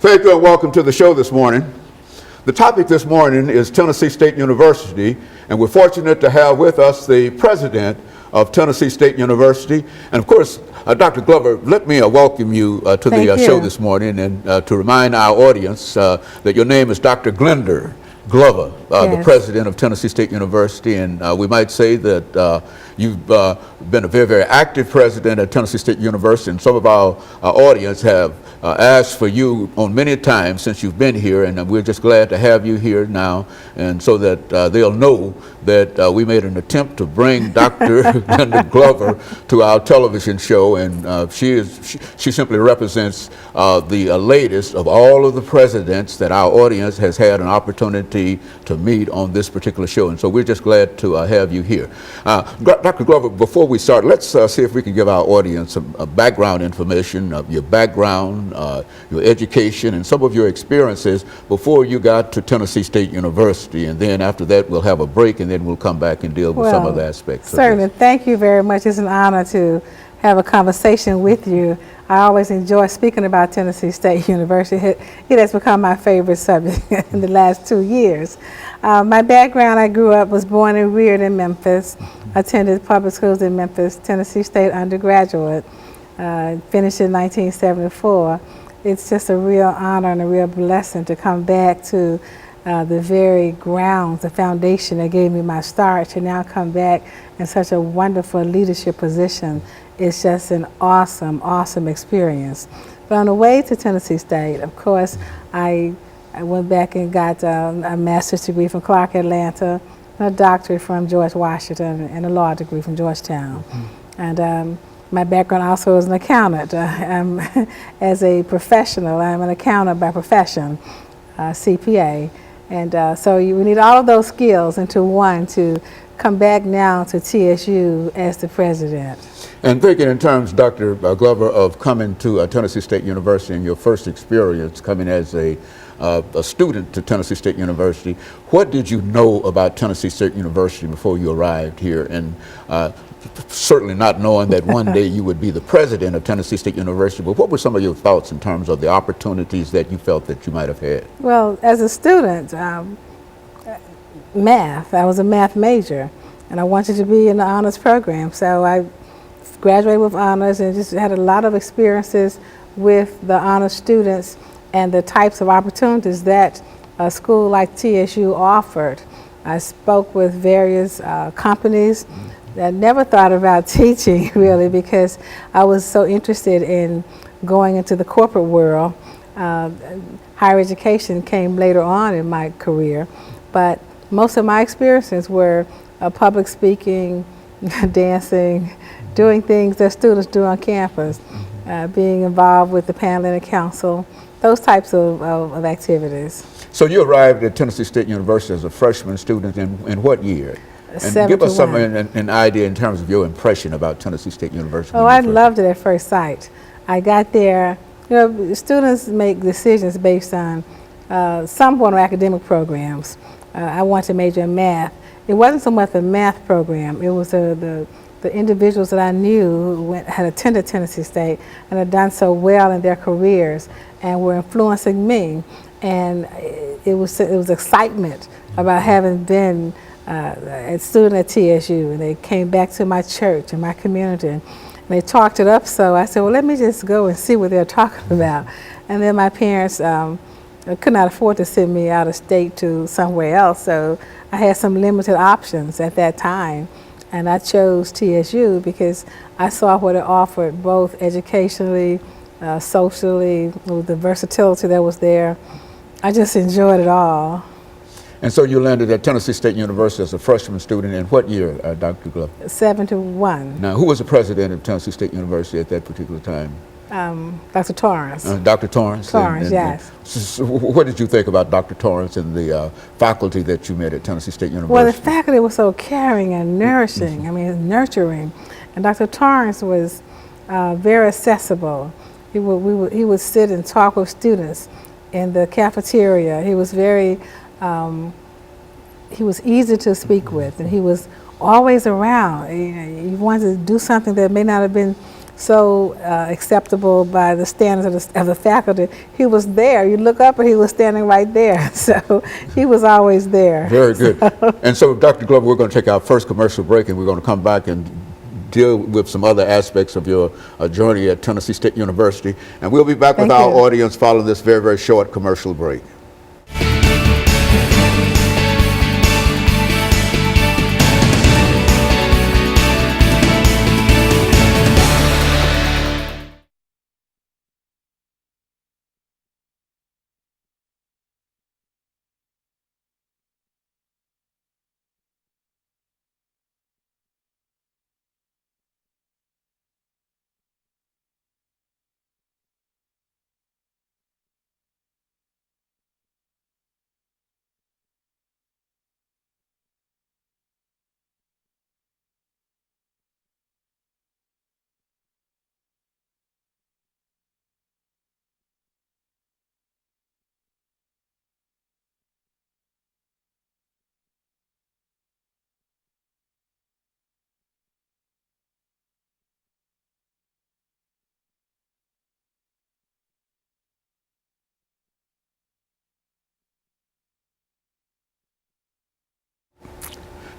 Thank you and welcome to the show this morning. The topic this morning is Tennessee State University, and we're fortunate to have with us the president of Tennessee State University. And of course, Dr. Glover, let me welcome you to the show this morning, and to remind our audience that your name is Dr. Glenda Glover, the president of Tennessee State University, and we might say that you've been a very, very active president at Tennessee State University, and some of our audience have asked for you on many times since you've been here, and we're just glad to have you here now, and so that they'll know that we made an attempt to bring Dr. Glenda Glover to our television show, and she simply represents the latest of all of the presidents that our audience has had an opportunity to meet on this particular show, and so we're just glad to have you here. Dr. Glover, before we start, let's see if we can give our audience some background information of your background, your education, and some of your experiences before you got to Tennessee State University, and then after that we'll have a break, and then we'll come back and deal with some of the aspects. Certainly. Thank you very much. It's an honor to have a conversation with you. I always enjoy speaking about Tennessee State University. It has become my favorite subject in the last 2 years. My background, I was born and reared in Memphis, attended public schools in Memphis, Tennessee State undergraduate, finished in 1974. It's just a real honor and a real blessing to come back to the very grounds, the foundation that gave me my start, to now come back in such a wonderful leadership position. It's just an awesome, awesome experience. But on the way to Tennessee State, of course, I went back and got a master's degree from Clark Atlanta, a doctorate from George Washington, and a law degree from Georgetown. And my background also as an accountant. As a professional, I'm an accountant by profession, CPA. And so we need all of those skills into one to come back now to TSU as the president. And thinking in terms, Dr. Glover, of coming to Tennessee State University and your first experience coming as a student to Tennessee State University, what did you know about Tennessee State University before you arrived here? And certainly not knowing that one day you would be the president of Tennessee State University, but what were some of your thoughts in terms of the opportunities that you felt that you might have had? Well, as a student, math, I was a math major, and I wanted to be in the honors program, so I graduated with honors and just had a lot of experiences with the honors students and the types of opportunities that a school like TSU offered. I spoke with various companies. I never thought about teaching really, because I was so interested in going into the corporate world. Higher education came later on in my career, but most of my experiences were public speaking, dancing, doing things that students do on campus, being involved with the paneling council, those types of activities. So you arrived at Tennessee State University as a freshman student in what year? And give us an idea in terms of your impression about Tennessee State University. Oh, I loved it at first sight. I got there, you know, students make decisions based on some form of academic programs. I wanted to major in math. It wasn't so much the math program, it was the individuals that I knew who had attended Tennessee State and had done so well in their careers and were influencing me. And it was excitement about having been a student at TSU, and they came back to my church and my community, and they talked it up. So I said, well, let me just go and see what they're talking about. And then my parents could not afford to send me out of state to somewhere else, so I had some limited options at that time, and I chose TSU because I saw what it offered, both educationally, socially, with the versatility that was there. I just enjoyed it all. And so you landed at Tennessee State University as a freshman student in what year, Dr. Glover? 71. Now, who was the president of Tennessee State University at that particular time? Dr. Torrance. Dr. Torrance? Torrance, yes. So what did you think about Dr. Torrance and the faculty that you met at Tennessee State University? Well, the faculty was so caring and nourishing, I mean, nurturing. And Dr. Torrance was very accessible. He would sit and talk with students in the cafeteria. He was very, he was easy to speak with, and he was always around. You wanted to do something that may not have been so acceptable by the standards of the faculty. He was there. You look up and he was standing right there. So he was always there. Very good. And so, Dr. Glover, we're going to take our first commercial break, and we're going to come back and deal with some other aspects of your journey at Tennessee State University. And we'll be back with our audience following this very, very short commercial break.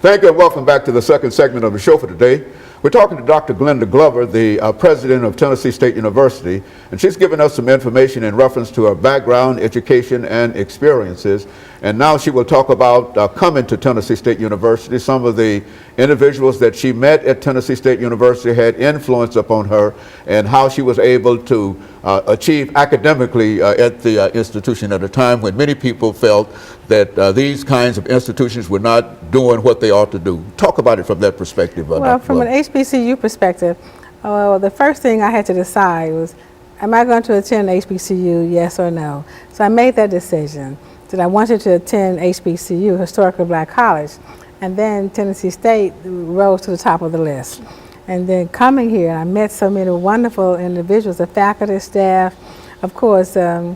Thank you and welcome back to the second segment of the show for today. We're talking to Dr. Glenda Glover, the president of Tennessee State University, and she's given us some information in reference to her background, education, and experiences. And now she will talk about coming to Tennessee State University. Some of the individuals that she met at Tennessee State University had influence upon her, and how she was able to achieve academically at the institution at a time when many people felt that these kinds of institutions were not doing what they ought to do. Talk about it from that perspective. Well, from an HBCU perspective, the first thing I had to decide was, am I going to attend HBCU, yes or no? So I made that decision that I wanted to attend HBCU, Historically Black College, and then Tennessee State rose to the top of the list. And then coming here, I met so many wonderful individuals, the faculty, staff. Of course, I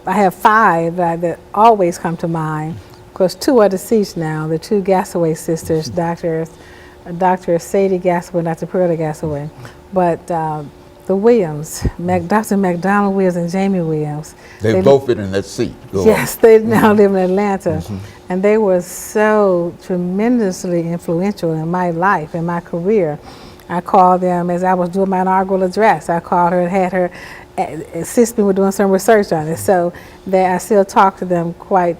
have five that always come to mind. Of course, two are deceased now, the two Gassaway sisters, Dr. Sadie Gassaway and Dr. Pearlie Gassaway. But the Williams, Dr. McDonald Williams and Jamie Williams. They've both been in that seat. Yes, they now live in Atlanta. And they were so tremendously influential in my life, in my career. I called them as I was doing my inaugural address. I called her and had her assist me with doing some research on it. So I still talk to them quite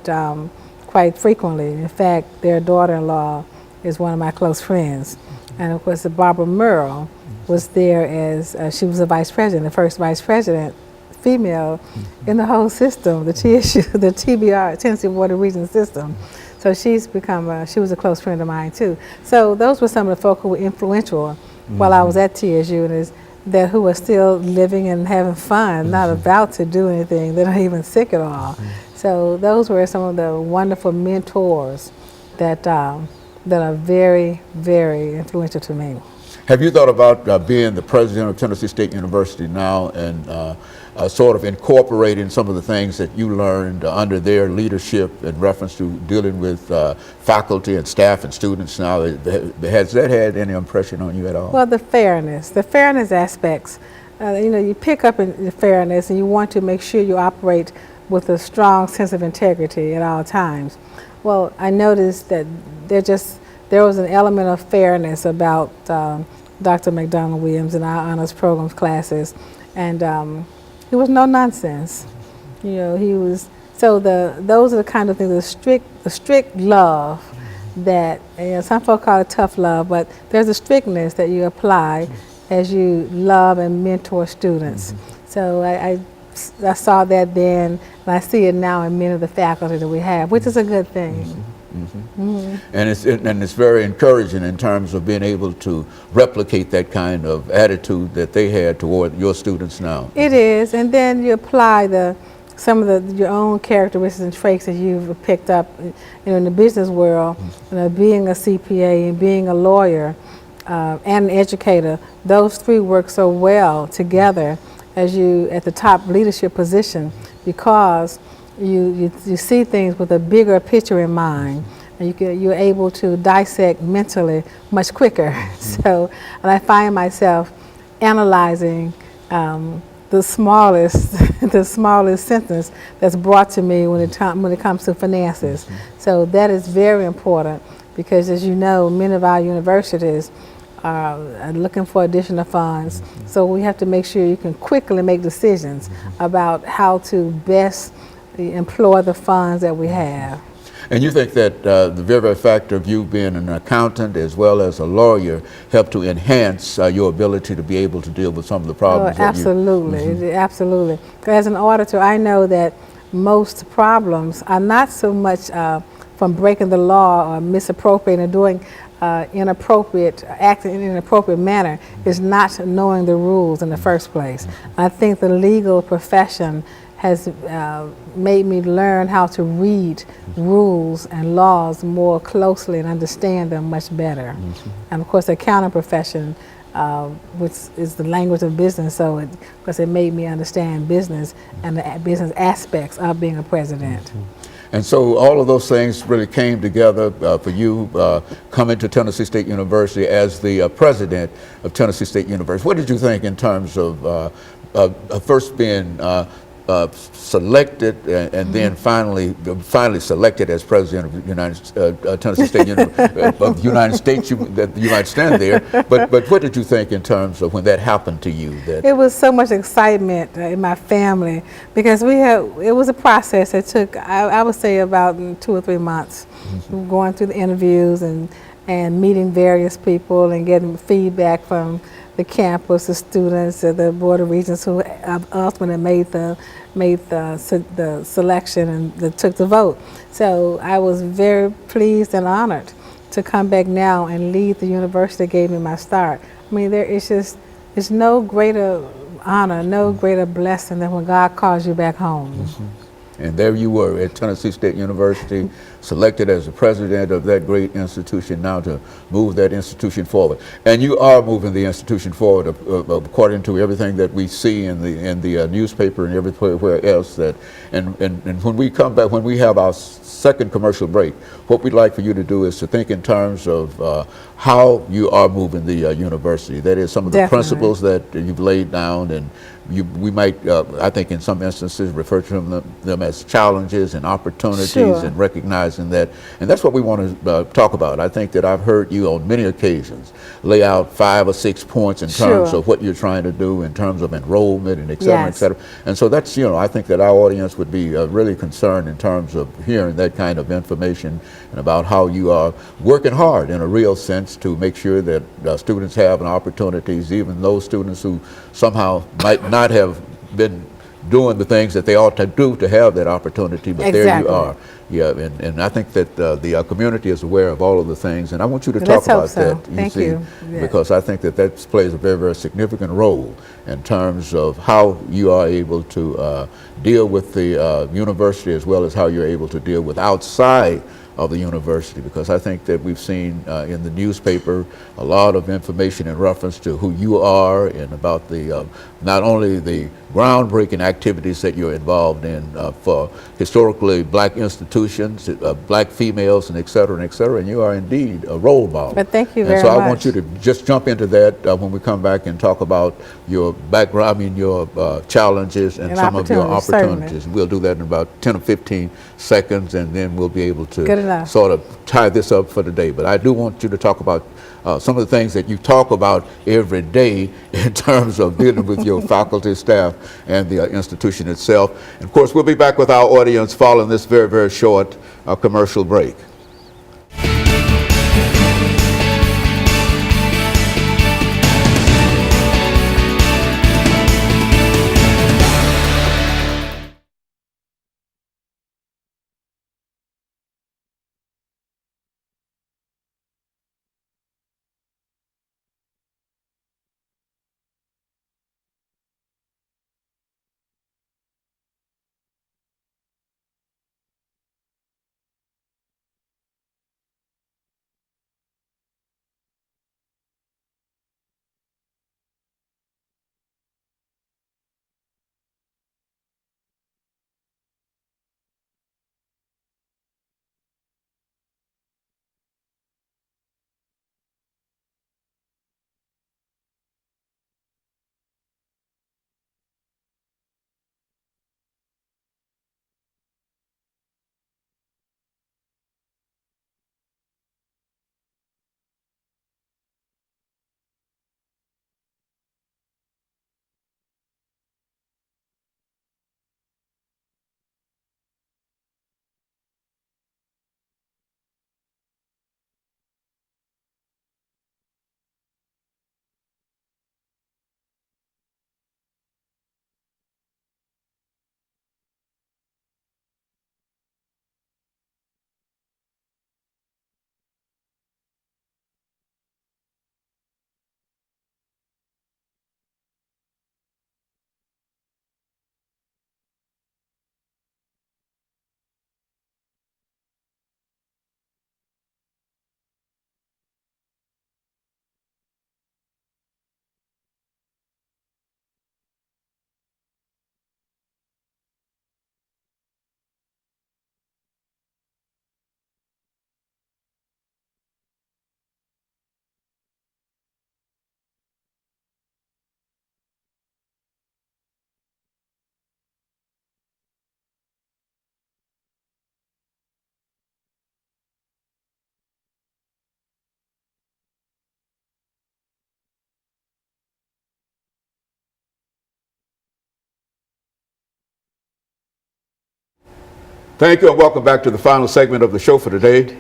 frequently. In fact, their daughter-in-law is one of my close friends. And of course, Barbara Merle was there as, she was the vice president, the first vice president, female in the whole system, the TSU, the TBR, Tennessee Board of Regents system. So she's become, she was a close friend of mine too. So those were some of the folk who were influential while I was at TSU, and who are still living and having fun, not about to do anything. They're not even sick at all. So those were some of the wonderful mentors that are very, very influential to me. Have you thought about being the president of Tennessee State University now and sort of incorporating some of the things that you learned under their leadership in reference to dealing with faculty and staff and students now? Has that had any impression on you at all? Well, the fairness aspects. You pick up in the fairness, and you want to make sure you operate with a strong sense of integrity at all times. Well, I noticed that there was an element of fairness about Dr. McDonald Williams in our honors programs classes, and he was no nonsense. He was, so those are the kind of things, the strict love that, some folk call it tough love, but there's a strictness that you apply as you love and mentor students. So I saw that then, and I see it now in many of the faculty that we have, which is a good thing. And it's very encouraging in terms of being able to replicate that kind of attitude that they had toward your students now. It is, and then you apply some of your own characteristics and traits that you've picked up, in the business world. Being a CPA and being a lawyer and an educator, those three work so well together as you at the top leadership position, because you see things with a bigger picture in mind, and you're able to dissect mentally much quicker. So, and I find myself analyzing the smallest the smallest sentence that's brought to me when it comes to finances. So that is very important because, as you know, many of our universities are looking for additional funds. So we have to make sure you can quickly make decisions about how to best employ the funds that we have. And you think that the very fact of you being an accountant as well as a lawyer helped to enhance your ability to be able to deal with some of the problems that Absolutely, absolutely. As an auditor, I know that most problems are not so much from breaking the law or misappropriating or doing acting in an inappropriate manner, is not knowing the rules in the first place. I think the legal profession has made me learn how to read rules and laws more closely and understand them much better. And of course, the accounting profession, which is the language of business, so it made me understand business and the business aspects of being a president. And so all of those things really came together for you coming to Tennessee State University as the president of Tennessee State University. What did you think in terms of first being selected and then finally selected as president of Tennessee State of the United States? That you might stand there, but what did you think in terms of when that happened to you? It was so much excitement in my family because it was a process that took, I would say, about 2 or 3 months, going through the interviews and meeting various people and getting feedback from the campus, the students, the Board of Regents who ultimately made the selection and took the vote. So I was very pleased and honored to come back now and lead the university that gave me my start. I mean, there's no greater honor, no greater blessing than when God calls you back home. And there you were at Tennessee State University, selected as the president of that great institution, now to move that institution forward. And you are moving the institution forward according to everything that we see in the newspaper and everywhere else. And when we come back, when we have our second commercial break, what we'd like for you to do is to think in terms of how you are moving the university. That is, some of the principles that you've laid down, and we might, I think in some instances, refer to them as challenges and opportunities, and recognizing that. And that's what we want to talk about. I think that I've heard you on many occasions lay out 5 or 6 points in terms of what you're trying to do in terms of enrollment and et cetera, et cetera. And so that's, I think that our audience would be really concerned in terms of hearing that kind of information and about how you are working hard in a real sense to make sure that students have opportunities, even those students who somehow might not have been doing the things that they ought to do to have that opportunity, but there you are. Yeah, and I think that the community is aware of all of the things, and I want you to talk about that. Thank you. Because I think that plays a very, very significant role in terms of how you are able to deal with the university, as well as how you're able to deal with outside of the university, because I think that we've seen in the newspaper a lot of information in reference to who you are and about the not only the groundbreaking activities that you're involved in for historically black institutions, black females, and et cetera, and you are indeed a role model. But thank you very much. And so I want you to just jump into that when we come back and talk about your background, your challenges and some of your opportunities. We'll do that in about 10 or 15 seconds, and then we'll be able to sort of tie this up for the day. But I do want you to talk about some of the things that you talk about every day in terms of dealing with your faculty, staff, and the institution itself. And of course, we'll be back with our audience following this very, very short commercial break. Thank you and welcome back to the final segment of the show for today.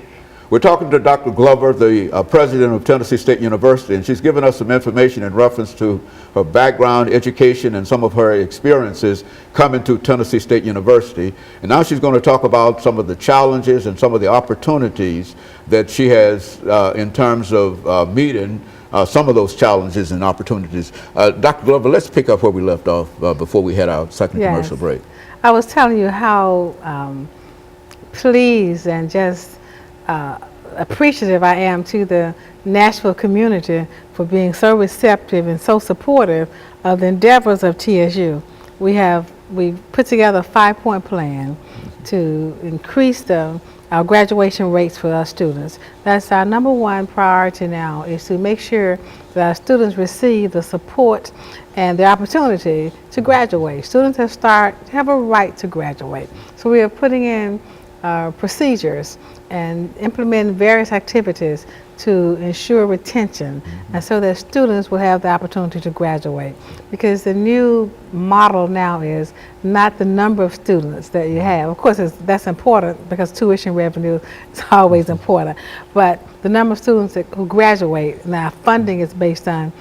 We're talking to Dr. Glover, the president of Tennessee State University, and she's given us some information in reference to her background, education, and some of her experiences coming to Tennessee State University. And now she's going to talk about some of the challenges and some of the opportunities that she has in terms of meeting some of those challenges and opportunities. Dr. Glover, let's pick up where we left off before we head our second commercial break. I was telling you how pleased and just appreciative I am to the Nashville community for being so receptive and so supportive of the endeavors of TSU. We put together a 5-point plan to increase our graduation rates for our students. That's our number one priority now, is to make sure that our students receive the support and the opportunity to graduate. Students have a right to graduate. So we are putting in procedures and implementing various activities to ensure retention, and so that students will have the opportunity to graduate. Because the new model now is not the number of students that you have. Of course, that's important because tuition revenue is always important, but the number of students who graduate. Now, funding is based on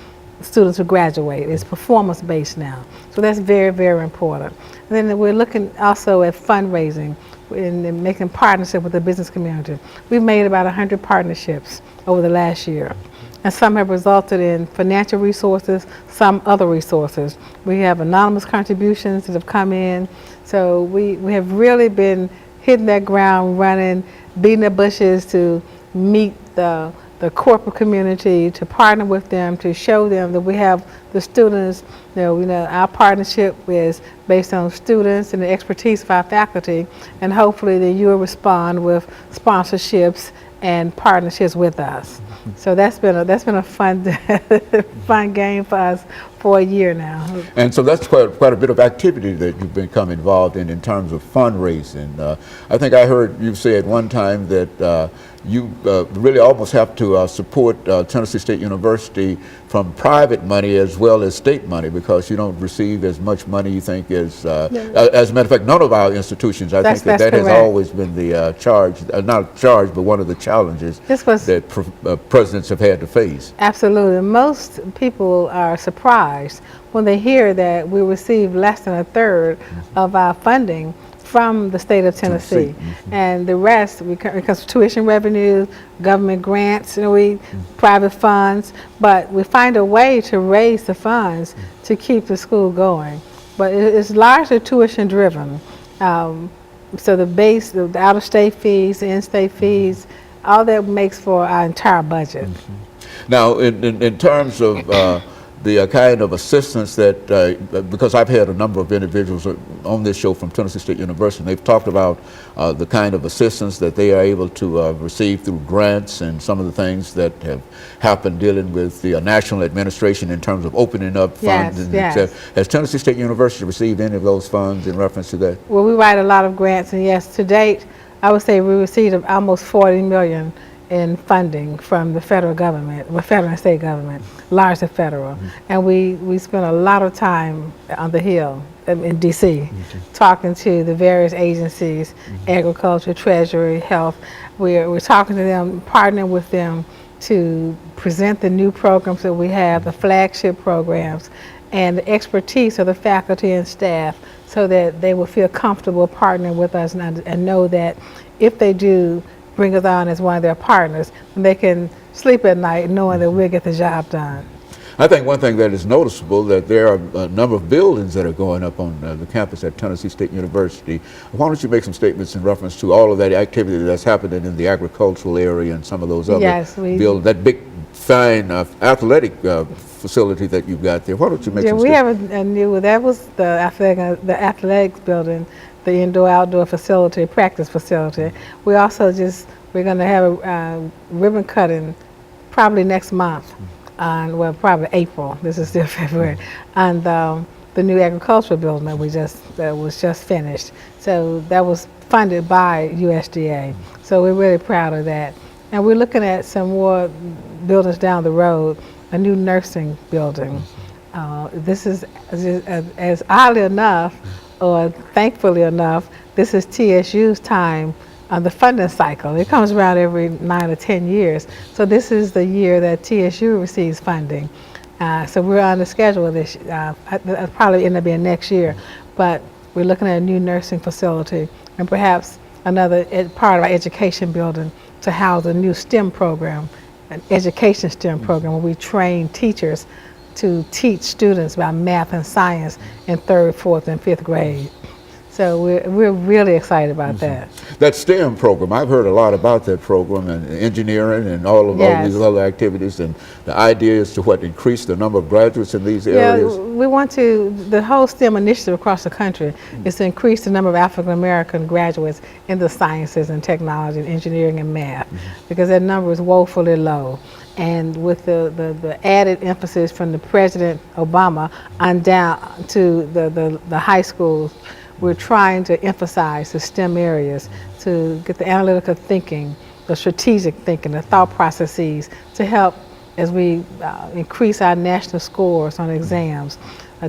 students who graduate. It's performance based now. So that's very, very important. And then we're looking also at fundraising and making partnership with the business community. We've made about 100 partnerships over the last year, and some have resulted in financial resources, some other resources. We have anonymous contributions that have come in. So we have really been hitting that ground running, beating the bushes to meet the corporate community, to partner with them, to show them that we have the students. Our partnership is based on students and the expertise of our faculty, and hopefully that you will respond with sponsorships and partnerships with us. So that's been a fun fun game for us for a year now. And so that's quite a bit of activity that you've become involved in terms of fundraising. I think I heard you say at one time that you really almost have to support Tennessee State University from private money as well as state money, because you don't receive as much money, you think, as a matter of fact, none of our institutions. I think that has always been the not charge, but one of the challenges that presidents have had to face. Absolutely. Most people are surprised when they hear that we receive less than a third of our funding from the state of Tennessee. And the rest, because of tuition revenue, government grants, private funds, but we find a way to raise the funds to keep the school going. But it's largely tuition driven. So the out-of-state fees, the in-state fees, all that makes for our entire budget. Now, in terms of the kind of assistance that, because I've had a number of individuals on this show from Tennessee State University, and they've talked about the kind of assistance that they are able to receive through grants and some of the things that have happened dealing with the national administration in terms of opening up funds. Has Tennessee State University received any of those funds in reference to that? Well, we write a lot of grants, and yes, to date, I would say we received almost $40 million in funding from the federal government, the federal and state government, largely federal. And we spent a lot of time on the Hill in DC, talking to the various agencies, agriculture, treasury, health. We're talking to them, partnering with them to present the new programs that we have, the flagship programs, and the expertise of the faculty and staff, so that they will feel comfortable partnering with us and know that if they do bring us on as one of their partners, and they can sleep at night knowing that we'll get the job done. I think one thing that is noticeable, that there are a number of buildings that are going up on the campus at Tennessee State University. Why don't you make some statements in reference to all of that activity that's happening in the agricultural area and some of those other buildings, that big, fine athletic facility that you've got there. Why don't you make some statements? We have a new, that was the athletics building, the indoor-outdoor facility, practice facility. We also we're going to have a ribbon cutting probably next month, probably April. This is still February, and the new agricultural building that was just finished. So that was funded by USDA. So we're really proud of that. And we're looking at some more buildings down the road, a new nursing building. This is, as oddly enough, or thankfully enough, this is TSU's time on the funding cycle. It comes around every 9 or 10 years. So this is the year that TSU receives funding. So we're on the schedule this, probably end up being next year, but we're looking at a new nursing facility and perhaps another part of our education building to house a new STEM program, an education STEM program where we train teachers to teach students about math and science in 3rd, 4th, and 5th grade. So we're really excited about that. That STEM program, I've heard a lot about that program and engineering and all of all these other activities, and the idea is to increase the number of graduates in these areas. We want to, the whole STEM initiative across the country is to increase the number of African American graduates in the sciences and technology and engineering and math, because that number is woefully low. And with the added emphasis from the President Obama on down to the high schools, we're trying to emphasize the STEM areas to get the analytical thinking, the strategic thinking, the thought processes to help as we increase our national scores on exams.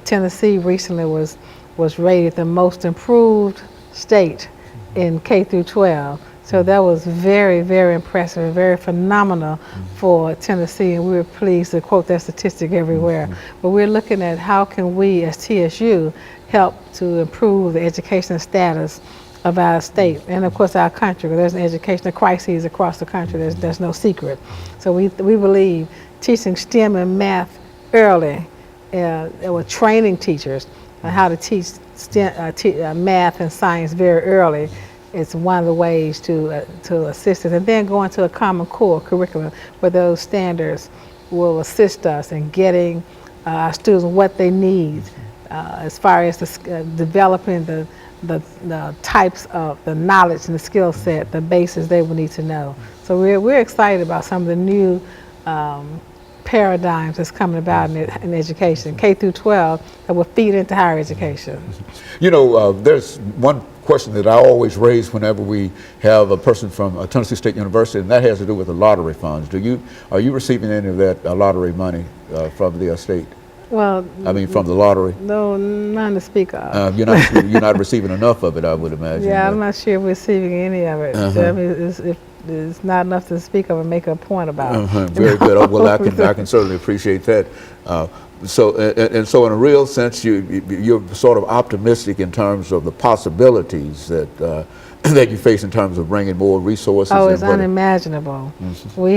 Tennessee recently was rated the most improved state in K through 12. So that was very, very impressive and very phenomenal for Tennessee, and we were pleased to quote that statistic everywhere. But we're looking at how can we as TSU help to improve the educational status of our state and of course our country, because there's an educational crisis across the country, there's no secret. So we believe teaching STEM and math early, we're training teachers on how to teach math and science very early. It's one of the ways to assist us, and then going to a common core curriculum where those standards will assist us in getting our students what they need as far as developing the types of the knowledge and the skill set, the basis they will need to know. So we're excited about some of the new paradigms that's coming about in education, K through 12, that will feed into higher education. You know, there's one question that I always raise whenever we have a person from Tennessee State University, and that has to do with the lottery funds. Are you receiving any of that lottery money from the state? Well, I mean, from the lottery? No, none to speak of. You're not receiving enough of it, I would imagine. Yeah, I'm not sure we're receiving any of it. So, I mean, it's not enough to speak of and make a point about. Very good. Well, I can certainly appreciate that. So in a real sense, you're sort of optimistic in terms of the possibilities that that you face in terms of bringing more resources. Oh, it's unimaginable. We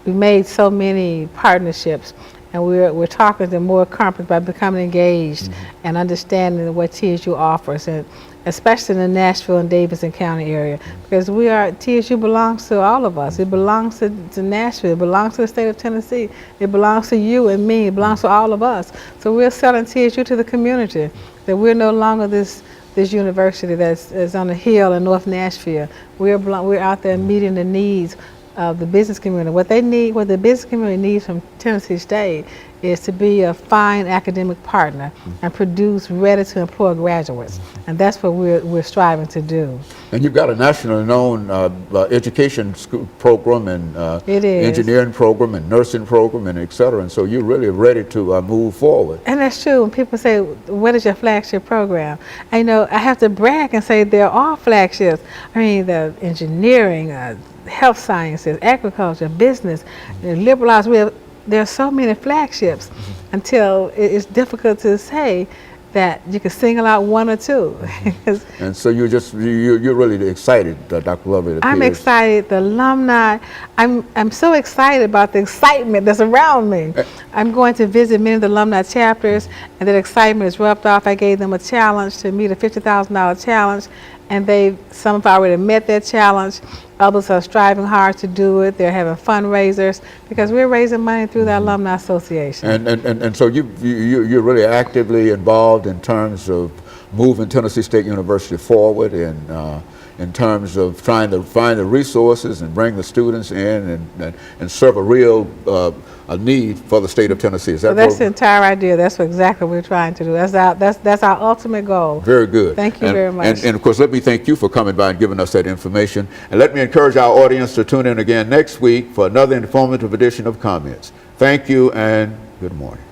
made so many partnerships, and we're talking to more companies by becoming engaged and understanding what TSU offers, and especially in the Nashville and Davidson County area, because TSU belongs to all of us. It belongs to Nashville, it belongs to the state of Tennessee, it belongs to you and me, it belongs to all of us. So we're selling TSU to the community, that we're no longer this university that's on a hill in North Nashville. We're out there meeting the needs of the business community. What the business community needs from Tennessee State is to be a fine academic partner and produce ready-to-employ graduates, and that's what we're striving to do. And you've got a nationally known education program and engineering program and nursing program and et cetera, and so you're really ready to move forward. And that's true. When people say, what is your flagship program? I have to brag and say they're all flagships. I mean, the engineering, health sciences, agriculture, business, liberal arts. There are so many flagships until it's difficult to say that you can single out one or two. And so you're really excited, Dr. Lovely. I'm excited. The alumni. I'm so excited about the excitement that's around me. I'm going to visit many of the alumni chapters, and that excitement is rubbed off. I gave them a challenge to meet a $50,000 challenge, and some have already met that challenge. Others are striving hard to do it. They're having fundraisers because we're raising money through the Alumni Association. And so you're really actively involved in terms of moving Tennessee State University forward in terms of trying to find the resources and bring the students in and serve a real a need for the state of Tennessee. Is that that's the entire idea. That's exactly what we're trying to do. That's our ultimate goal. Very good. Thank you very much. And of course, let me thank you for coming by and giving us that information. And let me encourage our audience to tune in again next week for another informative edition of Comments. Thank you and good morning.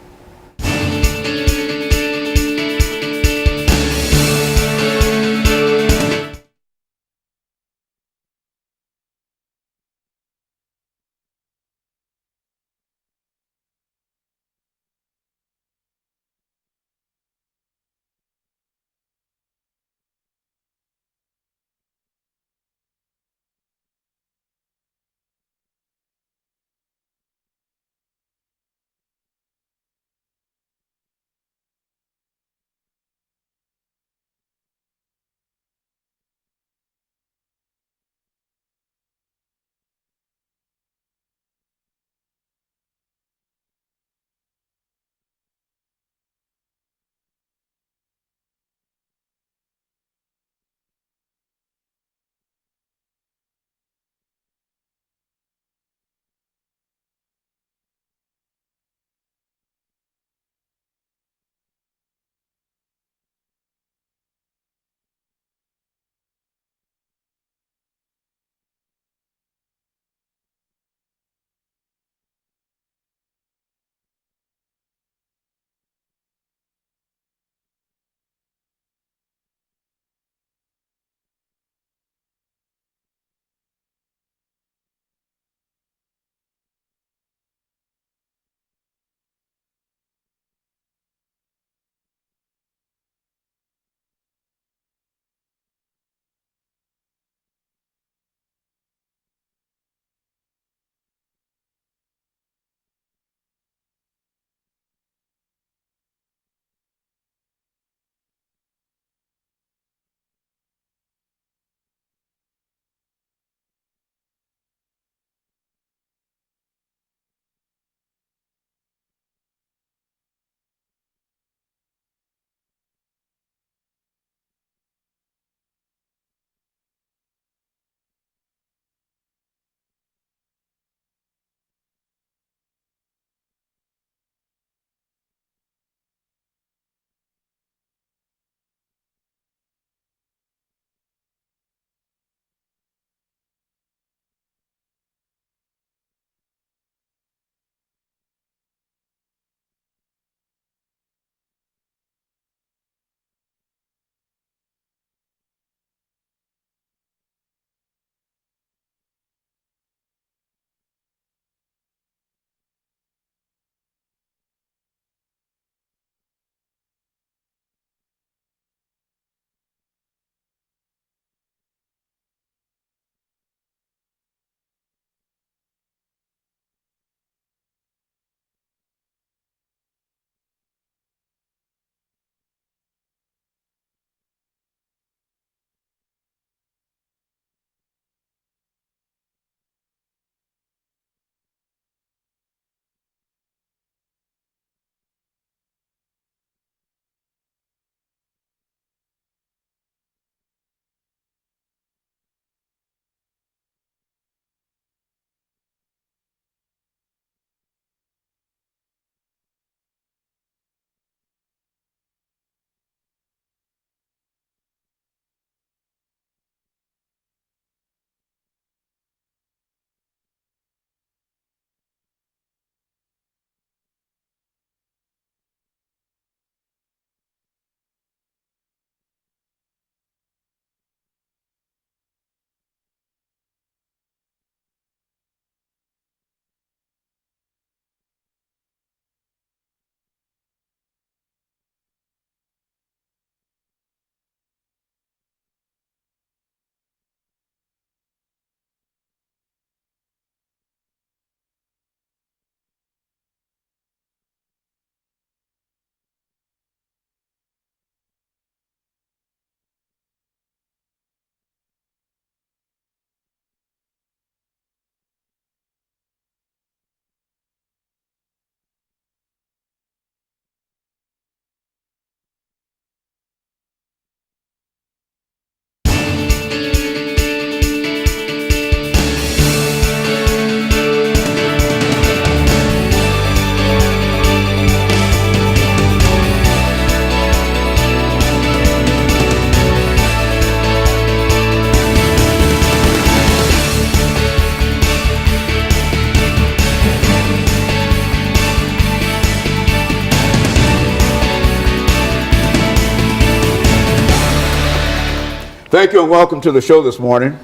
Thank you and welcome to the show this morning.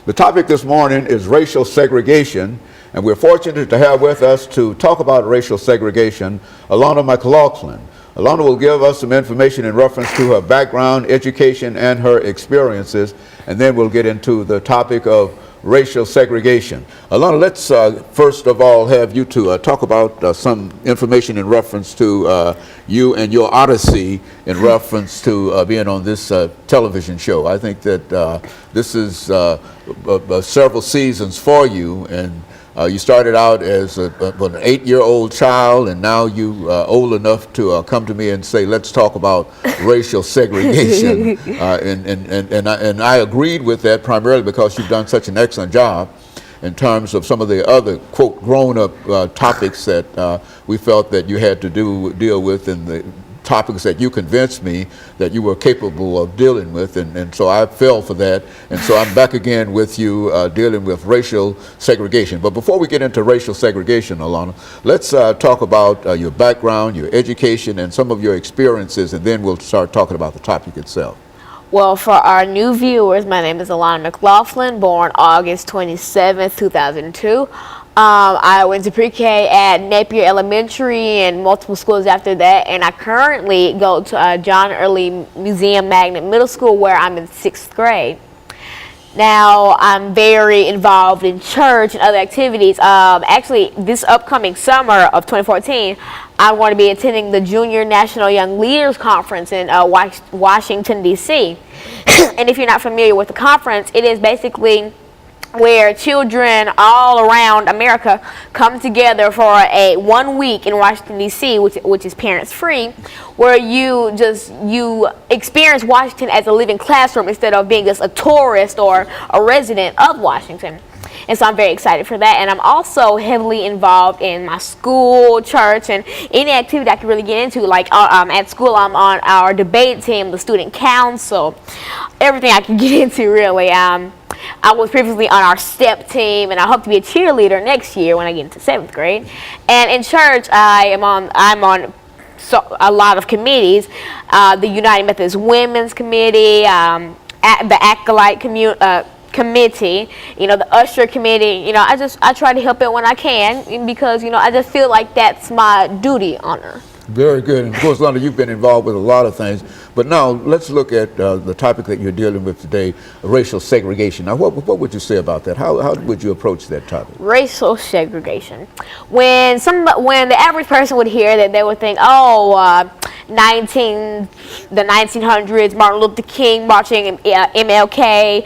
The topic this morning is racial segregation, and we're fortunate to have with us to talk about racial segregation Alana McLaughlin. Alana will give us some information in reference to her background, education, and her experiences, and then we'll get into the topic of racial segregation. Alana, let's first of all have you to talk about some information in reference to you and your odyssey in reference to being on this television show. I think that this is several seasons for you, and you started out as an 8-year-old child, and now you old enough to come to me and say, let's talk about racial segregation. And I agreed with that primarily because you've done such an excellent job in terms of some of the other, quote, grown-up topics that we felt that you had to deal with, and the topics that you convinced me that you were capable of dealing with, and so I fell for that, and so I'm back again with you dealing with racial segregation. But before we get into racial segregation, Alana, let's talk about your background, your education, and some of your experiences, and then we'll start talking about the topic itself. Well, for our new viewers, my name is Alana McLaughlin, born August 27th, 2002. I went to pre-K at Napier Elementary and multiple schools after that, and I currently go to John Early Museum Magnet Middle School, where I'm in 6th grade. Now, I'm very involved in church and other activities. Actually, this upcoming summer of 2014, I'm going to be attending the Junior National Young Leaders Conference in Washington, D.C. And if you're not familiar with the conference, it is basically where children all around America come together for a 1 week in Washington, D.C., which is parents free, where you experience Washington as a living classroom instead of being just a tourist or a resident of Washington. And so I'm very excited for that. And I'm also heavily involved in my school, church, and any activity I can really get into. Like at school, I'm on our debate team, the student council, everything I can get into really. I was previously on our STEP team, and I hope to be a cheerleader next year when I get into 7th grade. And in church, I'm on a lot of committees, the United Methodist Women's Committee, the Acolyte Committee, the Usher Committee. I try to help it when I can, because I just feel like that's my duty on earth. Very good. And of course, London, you've been involved with a lot of things. But now let's look at the topic that you're dealing with today, racial segregation. Now, what would you say about that? How would you approach that topic? Racial segregation. When the average person would hear that, they would think, the 1900s, Martin Luther King marching, MLK,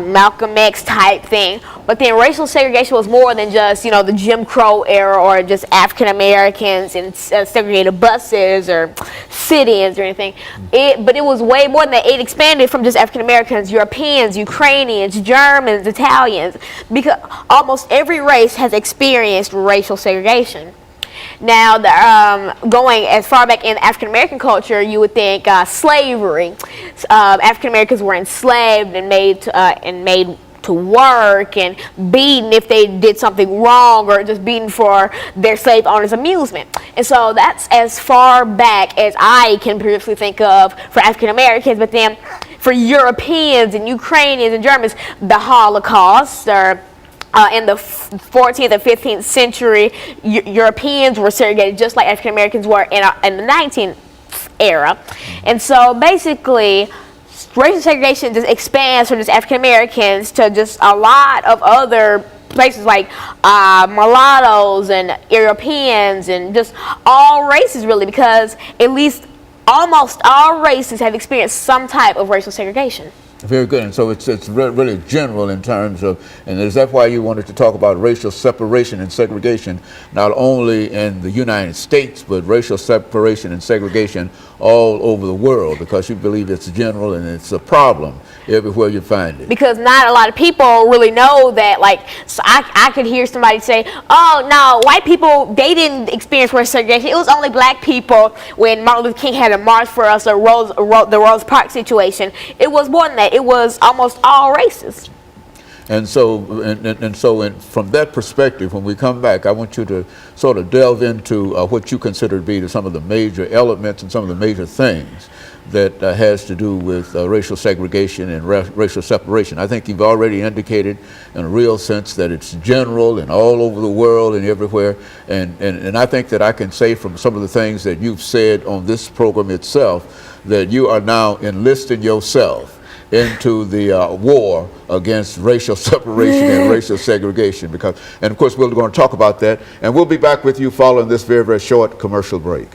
Malcolm X type thing. But then racial segregation was more than just, the Jim Crow era or just African Americans and segregated buses or sit-ins or anything. But it was way more than that. It expanded from just African Americans, Europeans, Ukrainians, Germans, Italians, because almost every race has experienced racial segregation. Now, going as far back in African American culture, you would think slavery. African Americans were enslaved and made to work and beaten if they did something wrong, or just beaten for their slave owners' amusement. And so that's as far back as I can previously think of for African Americans. But then for Europeans and Ukrainians and Germans, the Holocaust, or in the 14th and 15th century, Europeans were segregated just like African Americans were in the 19th era. And so basically, racial segregation just expands from just African Americans to just a lot of other places like mulattoes and Europeans and just all races really, because at least almost all races have experienced some type of racial segregation. Very good. And so it's really general in terms of, and is that why you wanted to talk about racial separation and segregation, not only in the United States, but racial separation and segregation all over the world, because you believe it's general and it's a problem everywhere you find it? Because not a lot of people really know that. So I could hear somebody say, oh, no, white people, they didn't experience racial segregation. It was only black people when Martin Luther King had a march for us, or the Rose Park situation. It was more than that. It was almost all races. And so from that perspective, when we come back, I want you to sort of delve into what you consider to be some of the major elements and some of the major things that has to do with racial segregation and racial separation. I think you've already indicated in a real sense that it's general and all over the world and everywhere. And I think that I can say from some of the things that you've said on this program itself that you are now enlisting yourself into the war against racial separation and racial segregation. And of course, we're going to talk about that. And we'll be back with you following this very, very short commercial break.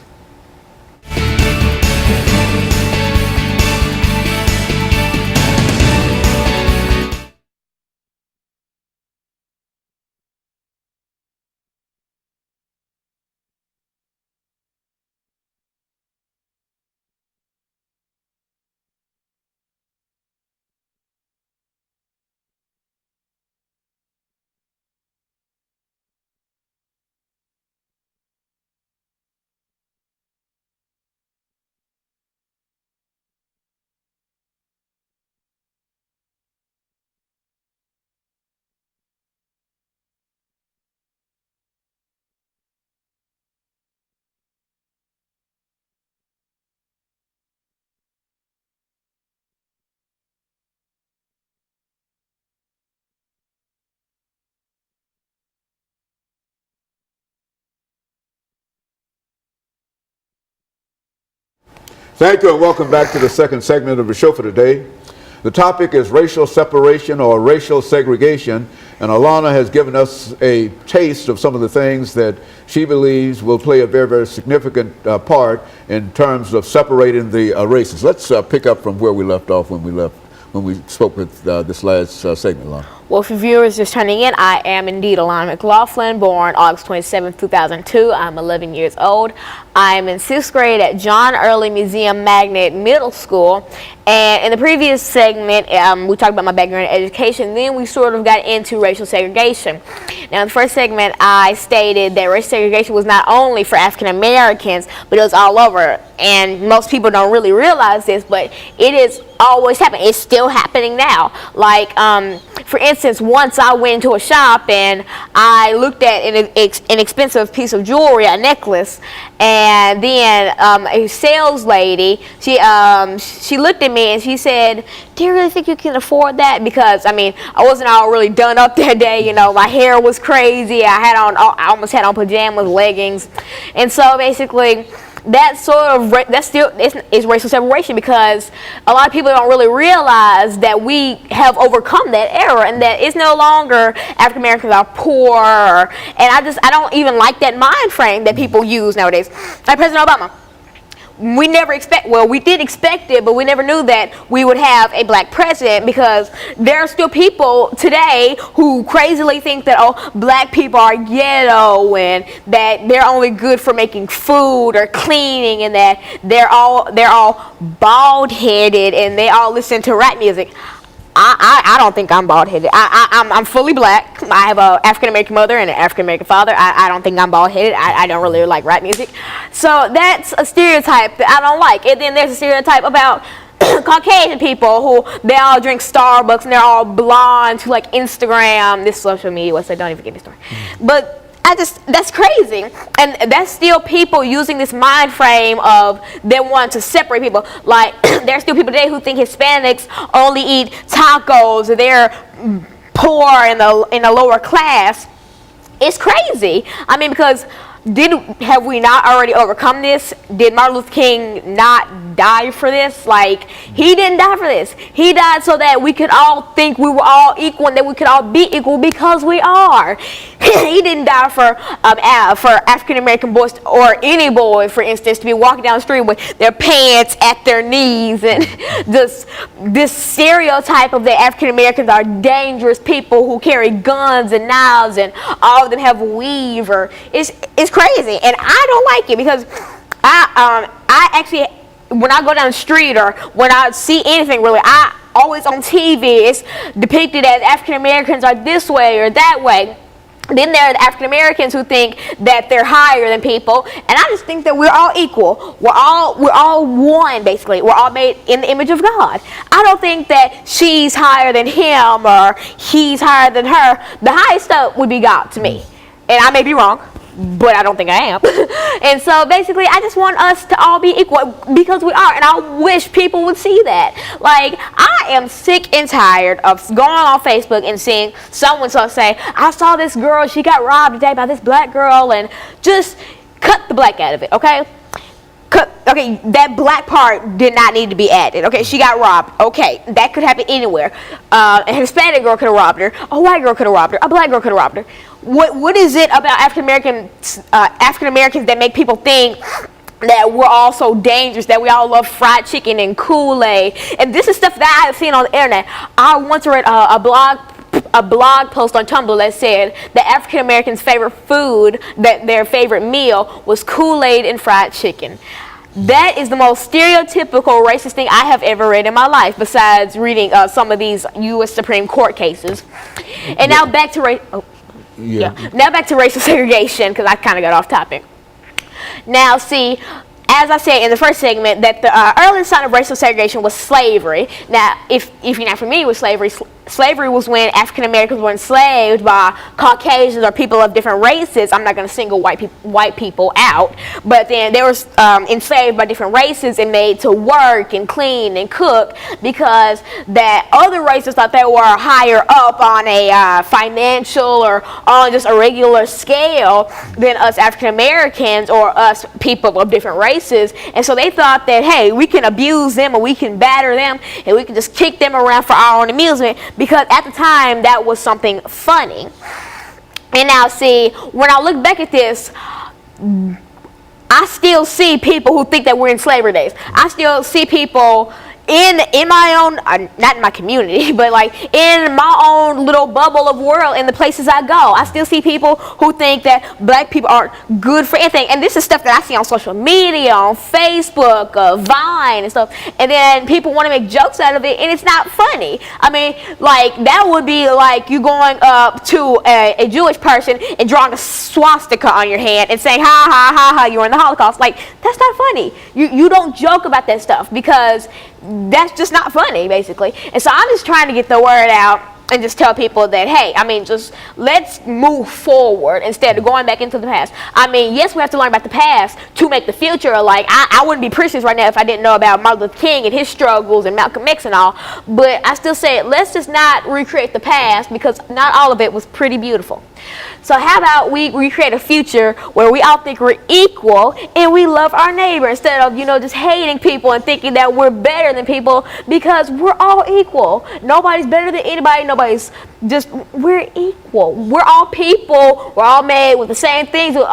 Thank you and welcome back to the second segment of the show for today. The topic is racial separation or racial segregation, and Alana has given us a taste of some of the things that she believes will play a very, very significant part in terms of separating the races. Let's pick up from where we left off when we spoke with this last segment, Alana. Well, for viewers just turning in, I am indeed Alana McLaughlin, born August 27, 2002. I'm 11 years old. I am in 6th grade at John Early Museum Magnet Middle School. And in the previous segment, we talked about my background in education. Then we sort of got into racial segregation. Now, in the first segment, I stated that racial segregation was not only for African Americans, but it was all over. And most people don't really realize this, but it is always happening. It's still happening now. Like, for instance, once I went into a shop and I looked at an expensive piece of jewelry, a necklace, and then a sales lady, she looked at me and she said, "Do you really think you can afford that?" Because I mean, I wasn't all really done up that day. You know, my hair was crazy. I almost had on pajamas, leggings, and so basically, that still is racial separation, because a lot of people don't really realize that we have overcome that era and that it's no longer African Americans are poor, and I don't even like that mind frame that people use nowadays. Like President Obama. We did expect it, but we never knew that we would have a black president, because there are still people today who crazily think that, oh, black people are ghetto and that they're only good for making food or cleaning, and that they're all bald-headed and they all listen to rap music. I don't think I'm bald-headed. I'm fully black. I have an African-American mother and an African-American father. I don't think I'm bald-headed. I don't really like rap music. So that's a stereotype that I don't like. And then there's a stereotype about Caucasian people who they all drink Starbucks and they're all blonde who like Instagram, this social media website, don't even get me started. But that's crazy. And that's still people using this mind frame of they want to separate people. Like, there's still people today who think Hispanics only eat tacos, or they're poor in the lower class. It's crazy. I mean, because have we not already overcome this? Did Martin Luther King not die for this? Like, he didn't die for this. He died so that we could all think we were all equal and that we could all be equal, because we are. He didn't die for African American boys, or any boy, for instance, to be walking down the street with their pants at their knees, and this stereotype of that African Americans are dangerous people who carry guns and knives, and all of them have weave. It's crazy, and I don't like it, because I actually, when I go down the street or when I see anything really, I always on TV it's depicted as African Americans are this way or that way. Then there are the African Americans who think that they're higher than people, and I just think that we're all equal. We're all one, basically. We're all made in the image of God. I don't think that she's higher than him or he's higher than her. The highest up would be God to me, and I may be wrong, but I don't think I am. And so basically, I just want us to all be equal because we are, and I wish people would see that. Like, I am sick and tired of going on Facebook and seeing someone say, I saw this girl, she got robbed today by this black girl, and just cut the black out of it, okay? Okay, that black part did not need to be added. Okay, she got robbed. Okay, that could happen anywhere. A Hispanic girl could have robbed her. A white girl could have robbed her. A black girl could have robbed her. What is it about African Americans that make people think that we're all so dangerous, that we all love fried chicken and Kool-Aid? And this is stuff that I have seen on the internet. I once read a blog post on Tumblr that said that African Americans' favorite food, that their favorite meal was Kool-Aid and fried chicken. That is the most stereotypical racist thing I have ever read in my life, besides reading some of these U.S. Supreme Court cases. And now back to now back to racial segregation, because I kind of got off topic. Now, see, as I said in the first segment, that the earliest sign of racial segregation was slavery. Now, if you're not familiar with slavery, slavery was when African Americans were enslaved by Caucasians or people of different races. I'm not going to single white people out, but then they were enslaved by different races and made to work and clean and cook because that other races thought they were higher up on a financial or on just a regular scale than us African Americans or us people of different races. And so they thought that, hey, we can abuse them or we can batter them and we can just kick them around for our own amusement, because at the time that was something funny. And now, see, when I look back at this, I still see people who think that we're in slavery days. I still see people in my own, not in my community, but like in my own little bubble of world in the places I go. I still see people who think that black people aren't good for anything. And this is stuff that I see on social media, on Facebook, Vine and stuff. And then people want to make jokes out of it, and it's not funny. I mean, like, that would be like you going up to a Jewish person and drawing a swastika on your hand and saying, ha, ha, ha, ha, you're in the Holocaust. Like, that's not funny. You don't joke about that stuff because that's just not funny, basically. And so I'm just trying to get the word out and just tell people that, hey, I mean, just let's move forward instead of going back into the past. I mean, yes, we have to learn about the past to make the future. Like, I wouldn't be preaching right now if I didn't know about Martin Luther King and his struggles and Malcolm X and all. But I still say, let's just not recreate the past, because not all of it was pretty beautiful. So how about we recreate a future where we all think we're equal and we love our neighbor instead of, just hating people and thinking that we're better than people, because we're all equal. Nobody's better than anybody. We're equal. We're all people. We're all made with the same things. We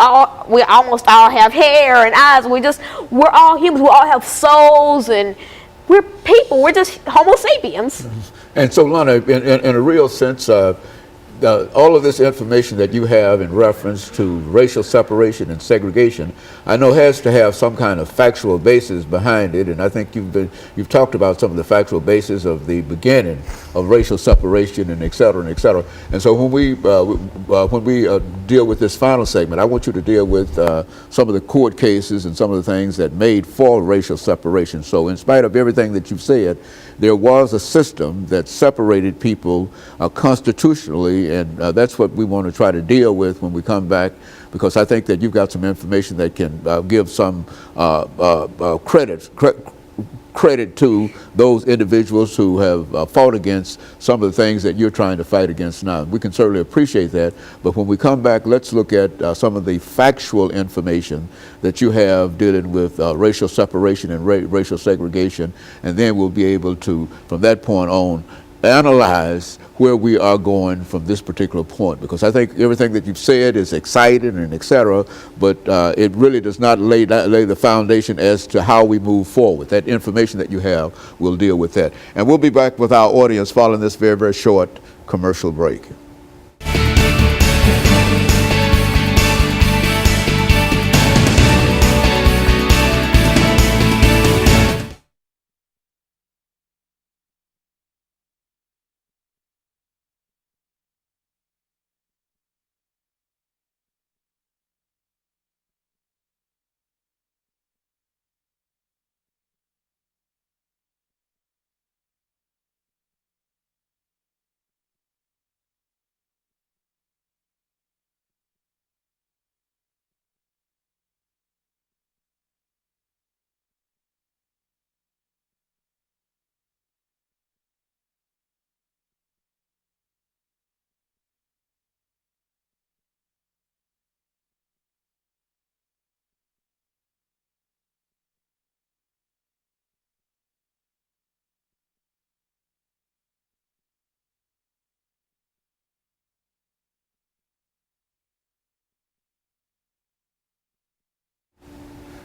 almost all have hair and eyes. We're all humans. We all have souls, and we're people. We're just Homo sapiens. And so, Lana, in a real sense, all of this information that you have in reference to racial separation and segregation, I know has to have some kind of factual basis behind it, and I think you've talked about some of the factual basis of the beginning of racial separation and et cetera and et cetera. And so when we deal with this final segment, I want you to deal with some of the court cases and some of the things that made for racial separation. So in spite of everything that you've said, there was a system that separated people constitutionally, and that's what we want to try to deal with when we come back, because I think that you've got some information that can give some credit to those individuals who have fought against some of the things that you're trying to fight against now. We can certainly appreciate that, but when we come back, let's look at some of the factual information that you have dealing with racial separation and racial segregation, and then we'll be able to, from that point on, analyze where we are going from this particular point, because I think everything that you've said is exciting and et cetera, but it really does not lay the foundation as to how we move forward. That information that you have will deal with that. And we'll be back with our audience following this very, very short commercial break.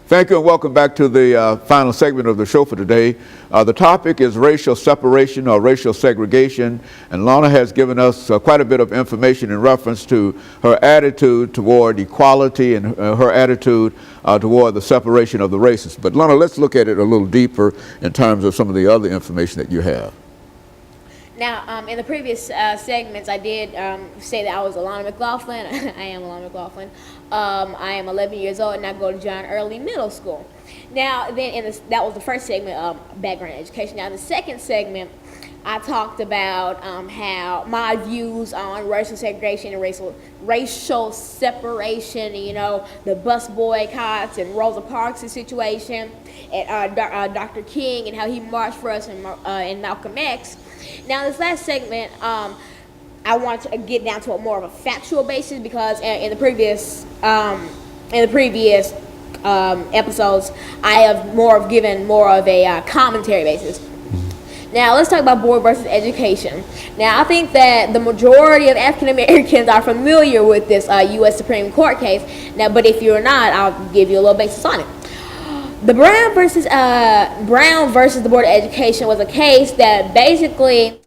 Thank you and welcome back to the final segment of the show for today. The topic is racial separation or racial segregation, and Lana has given us quite a bit of information in reference to her attitude toward equality and her attitude toward the separation of the races. But Lana, let's look at it a little deeper in terms of some of the other information that you have. Now, in the previous segments, I did say that I was Alana McLaughlin. I am Alana McLaughlin. I am 11 years old, and I go to John Early Middle School. Now, then that was the first segment, background education. Now, in the second segment, I talked about how my views on racial segregation and racial separation, you know, the bus boycotts and Rosa Parks' situation, and Dr. King and how he marched for us and Malcolm X. Now, this last segment, I want to get down to more of a factual basis because in the previous episodes, I have given more of a commentary basis. Now, let's talk about board versus education. Now, I think that the majority of African Americans are familiar with this U.S. Supreme Court case. Now, but if you're not, I'll give you a little basis on it. The Brown versus the Board of Education was a case that basically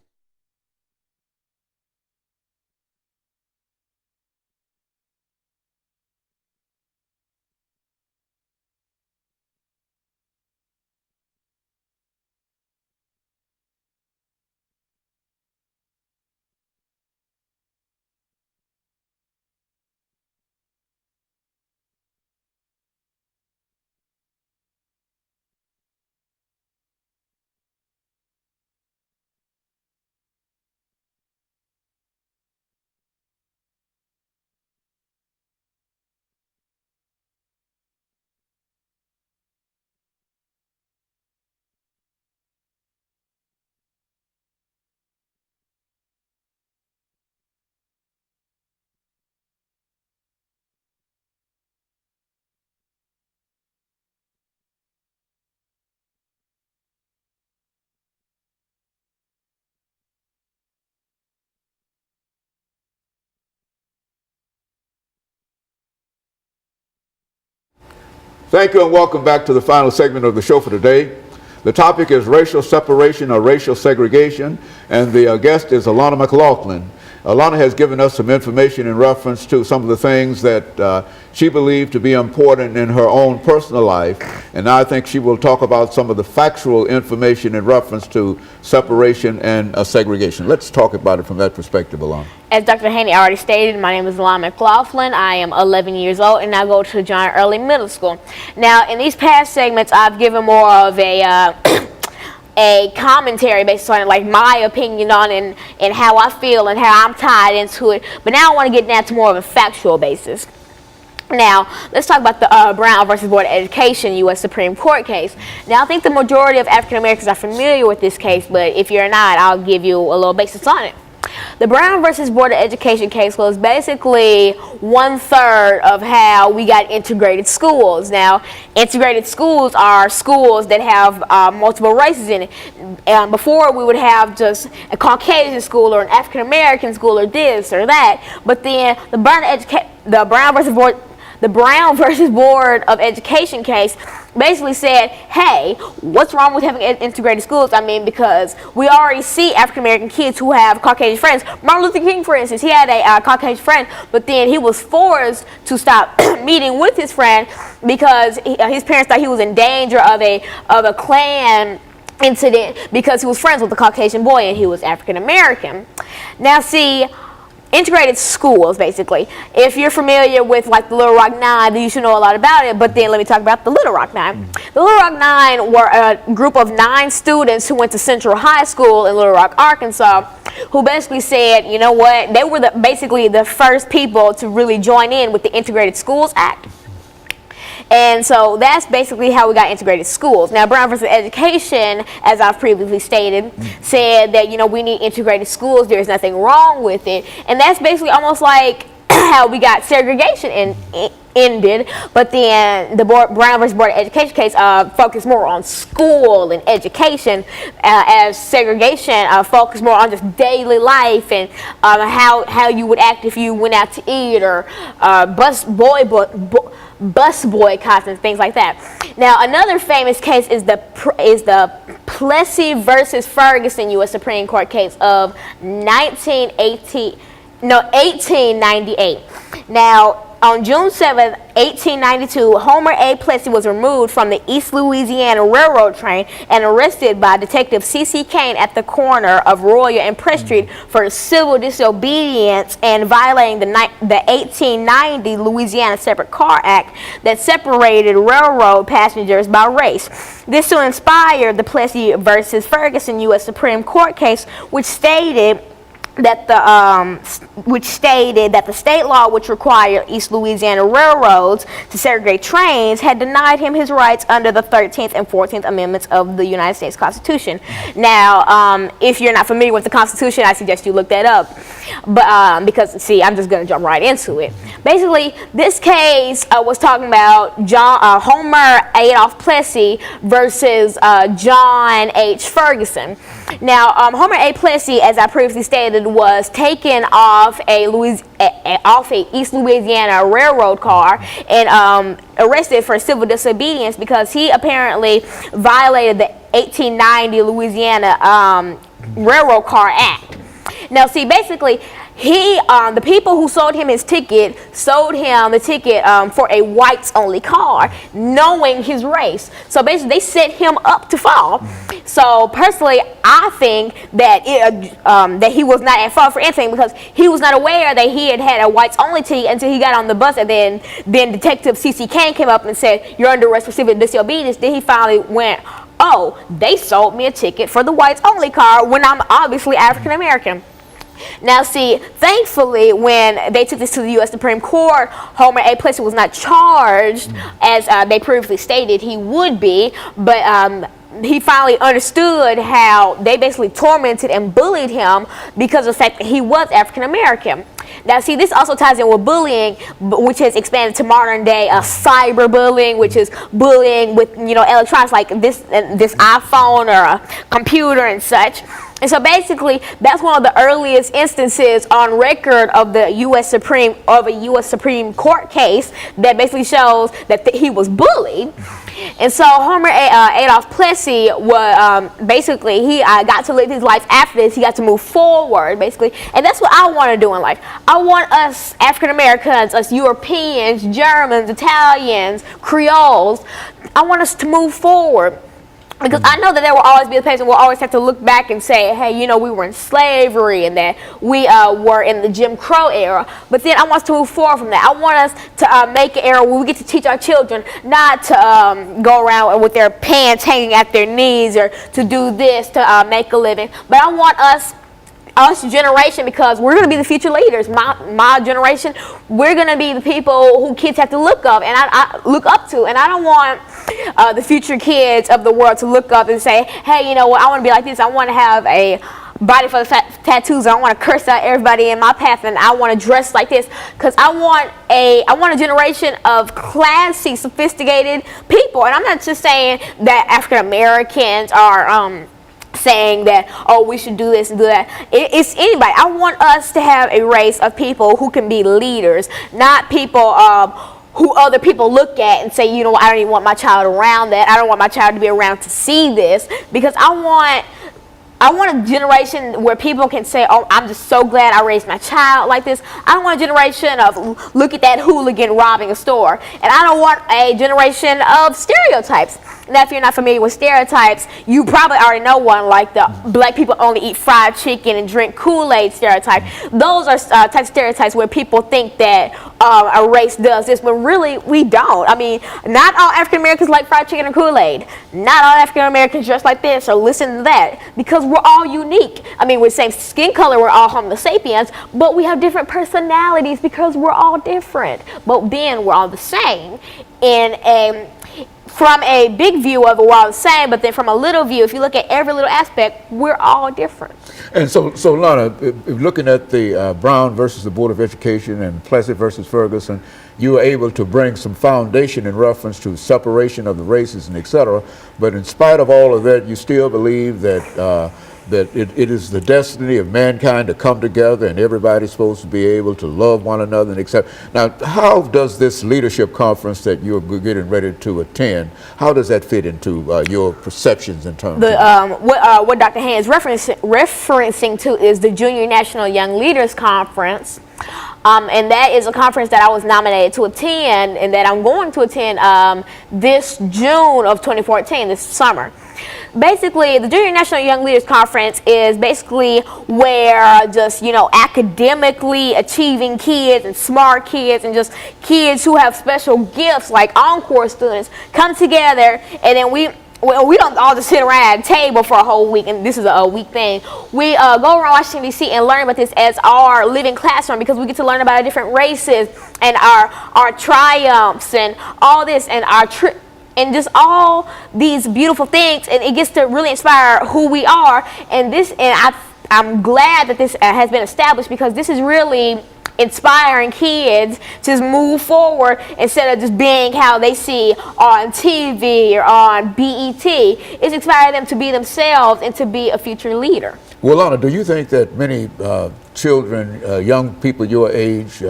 Thank you and welcome back to the final segment of the show for today. The topic is racial separation or racial segregation, and the guest is Alana McLaughlin. Alana has given us some information in reference to some of the things that she believed to be important in her own personal life, and now I think she will talk about some of the factual information in reference to separation and segregation. Let's talk about it from that perspective, Alana. As Dr. Haney already stated, my name is Alana McLaughlin. I am 11 years old, and I go to John Early Middle School. Now, in these past segments, I've given more of a commentary based on like my opinion on and how I feel and how I'm tied into it. But now I want to get down to more of a factual basis. Now, let's talk about the Brown versus Board of Education U.S. Supreme Court case. Now, I think the majority of African Americans are familiar with this case, but if you're not, I'll give you a little basis on it. The Brown versus Board of Education case was basically 1/3 of how we got integrated schools. Now, integrated schools are schools that have multiple races in it. Before, we would have just a Caucasian school or an African American school or this or that. But then the Brown versus Board of Education case basically said, hey, what's wrong with having integrated schools? I mean, because we already see African American kids who have Caucasian friends. Martin Luther King, for instance, he had a Caucasian friend, but then he was forced to stop meeting with his friend because his parents thought he was in danger of a Klan incident because he was friends with a Caucasian boy and he was African American. Now, see, integrated schools, basically. If you're familiar with like the Little Rock Nine, then you should know a lot about it. But then let me talk about the Little Rock Nine. The Little Rock Nine were a group of 9 students who went to Central High School in Little Rock, Arkansas, who basically said, you know what, they were basically the first people to really join in with the Integrated Schools Act. And so that's basically how we got integrated schools. Now, Brown versus Education, as I've previously stated, said that, you know, we need integrated schools. There's nothing wrong with it. And that's basically almost like how we got segregation ended, but then the Brown versus Board of Education case focused more on school and education, as segregation focused more on just daily life and how you would act if you went out to eat, or bus boycotts and things like that. Now, another famous case is the Plessy versus Ferguson U.S. Supreme Court case of 1898. Now, on June 7, 1892, Homer A. Plessy was removed from the East Louisiana Railroad train and arrested by Detective C.C. Kane at the corner of Royal and Press Street for civil disobedience and violating the 1890 Louisiana Separate Car Act that separated railroad passengers by race. This soon inspired the Plessy versus Ferguson U.S. Supreme Court case, which stated that the state law which required East Louisiana railroads to segregate trains had denied him his rights under the 13th and 14th Amendments of the United States Constitution. Now, if you're not familiar with the Constitution, I suggest you look that up. But because, see, I'm just going to jump right into it. Basically, this case was talking about Homer Adolph Plessy versus John H. Ferguson. Now, Homer A. Plessy, as I previously stated, was taken off a East Louisiana railroad car and arrested for civil disobedience because he apparently violated the 1890 Louisiana Railroad Car Act. Now, see, basically, the people who sold him his ticket sold him the ticket for a whites-only car, knowing his race. So basically, they set him up to fall. So personally, I think that that he was not at fault for anything because he was not aware that he had a whites-only ticket until he got on the bus, and then Detective C.C. Kane came up and said, "You're under arrest for civil disobedience." Then he finally went, "Oh, they sold me a ticket for the whites-only car when I'm obviously African-American." Now, see, thankfully, when they took this to the U.S. Supreme Court, Homer A. Plessy was not charged as they previously stated he would be, but he finally understood how they basically tormented and bullied him because of the fact that he was African American. Now, see, this also ties in with bullying, which has expanded to modern day cyberbullying, which is bullying with, electronics like this iPhone or a computer and such. And so basically, that's one of the earliest instances on record of the U.S. Supreme Court case that basically shows that he was bullied. And so Homer Adolph Plessy was basically he got to live his life after this. He got to move forward, basically, and that's what I want to do in life. I want us African Americans, us Europeans, Germans, Italians, Creoles. I want us to move forward. Because I know that there will always be a place, and we'll always have to look back and say, hey, we were in slavery and that we were in the Jim Crow era. But then I want us to move forward from that. I want us to make an era where we get to teach our children not to go around with their pants hanging at their knees or to do this to make a living. But I want us generation, because we're going to be the future leaders. My generation, we're going to be the people who kids have to look up and I look up to, and I don't want the future kids of the world to look up and say, hey, you know what, I want to be like this. I want to have a body full of tattoos. I want to curse out everybody in my path, and I want to dress like this, because I want a generation of classy, sophisticated people. And I'm not just saying that African Americans are saying that, oh, we should do this and do that. It's anybody. I want us to have a race of people who can be leaders, not people who other people look at and say, I don't even want my child around that. I don't want my child to be around to see this, because I want a generation where people can say, oh, I'm just so glad I raised my child like this. I don't want a generation of, look at that hooligan robbing a store. And I don't want a generation of stereotypes. Now, if you're not familiar with stereotypes, you probably already know one, like the black people only eat fried chicken and drink Kool-Aid stereotype. Those are types of stereotypes where people think that a race does this, but really we don't. I mean, not all African Americans like fried chicken and Kool-Aid. Not all African Americans dress like this or listen to that, because we're all unique. I mean, with the same skin color, we're all Homo sapiens, but we have different personalities because we're all different. But then we're all the same in a from a big view of it, we're all the same, but then from a little view, if you look at every little aspect, we're all different. And so Lana, if looking at the Brown versus the Board of Education and Plessy versus Ferguson, you were able to bring some foundation in reference to separation of the races and et cetera. But in spite of all of that, you still believe that that it is the destiny of mankind to come together and everybody's supposed to be able to love one another and accept. Now, how does this leadership conference that you're getting ready to attend, how does that fit into your perceptions in terms of what Dr. Haynes referencing to is the Junior National Young Leaders Conference. And that is a conference that I was nominated to attend and that I'm going to attend this June of 2014, this summer. Basically, the Junior National Young Leaders Conference is basically where just, academically achieving kids and smart kids and just kids who have special gifts like encore students come together, and then we don't all just sit around at a table for a whole week, and this is a week thing. We go around Washington, D.C. and learn about this as our living classroom, because we get to learn about our different races and our triumphs and all this and our and just all these beautiful things, and it gets to really inspire who we are. And I'm glad that this has been established, because this is really inspiring kids to move forward instead of just being how they see on TV or on BET. It's inspiring them to be themselves and to be a future leader. Well, Lana, do you think that many children, young people your age,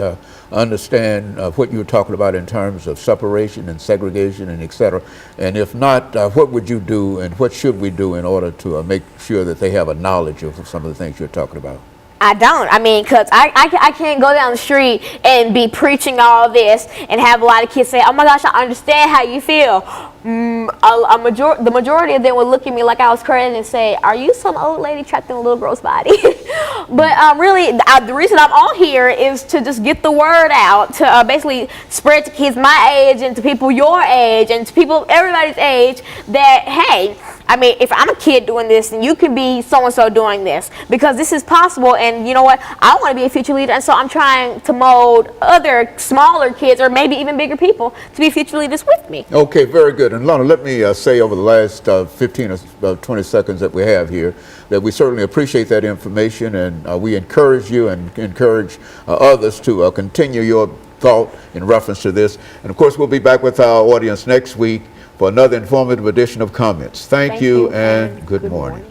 understand what you were talking about in terms of separation and segregation and et cetera? And if not, what would you do and what should we do in order to make sure that they have a knowledge of some of the things you're talking about? I don't. I mean, because I can't go down the street and be preaching all this and have a lot of kids say, oh my gosh, I understand how you feel. The majority of them would look at me like I was crazy and say, are you some old lady trapped in a little girl's body? But really, the reason I'm on here is to just get the word out, to basically spread to kids my age and to people your age and to people everybody's age that, hey, I mean, if I'm a kid doing this, then you could be so-and-so doing this, because this is possible. And you know what? I want to be a future leader, and so I'm trying to mold other smaller kids or maybe even bigger people to be future leaders with me. Okay, very good. And Lana, let me say over the last 15 or 20 seconds that we have here that we certainly appreciate that information, and we encourage you and encourage others to continue your thought in reference to this. And of course, we'll be back with our audience next week for another informative edition of Comments. Thank you and good morning.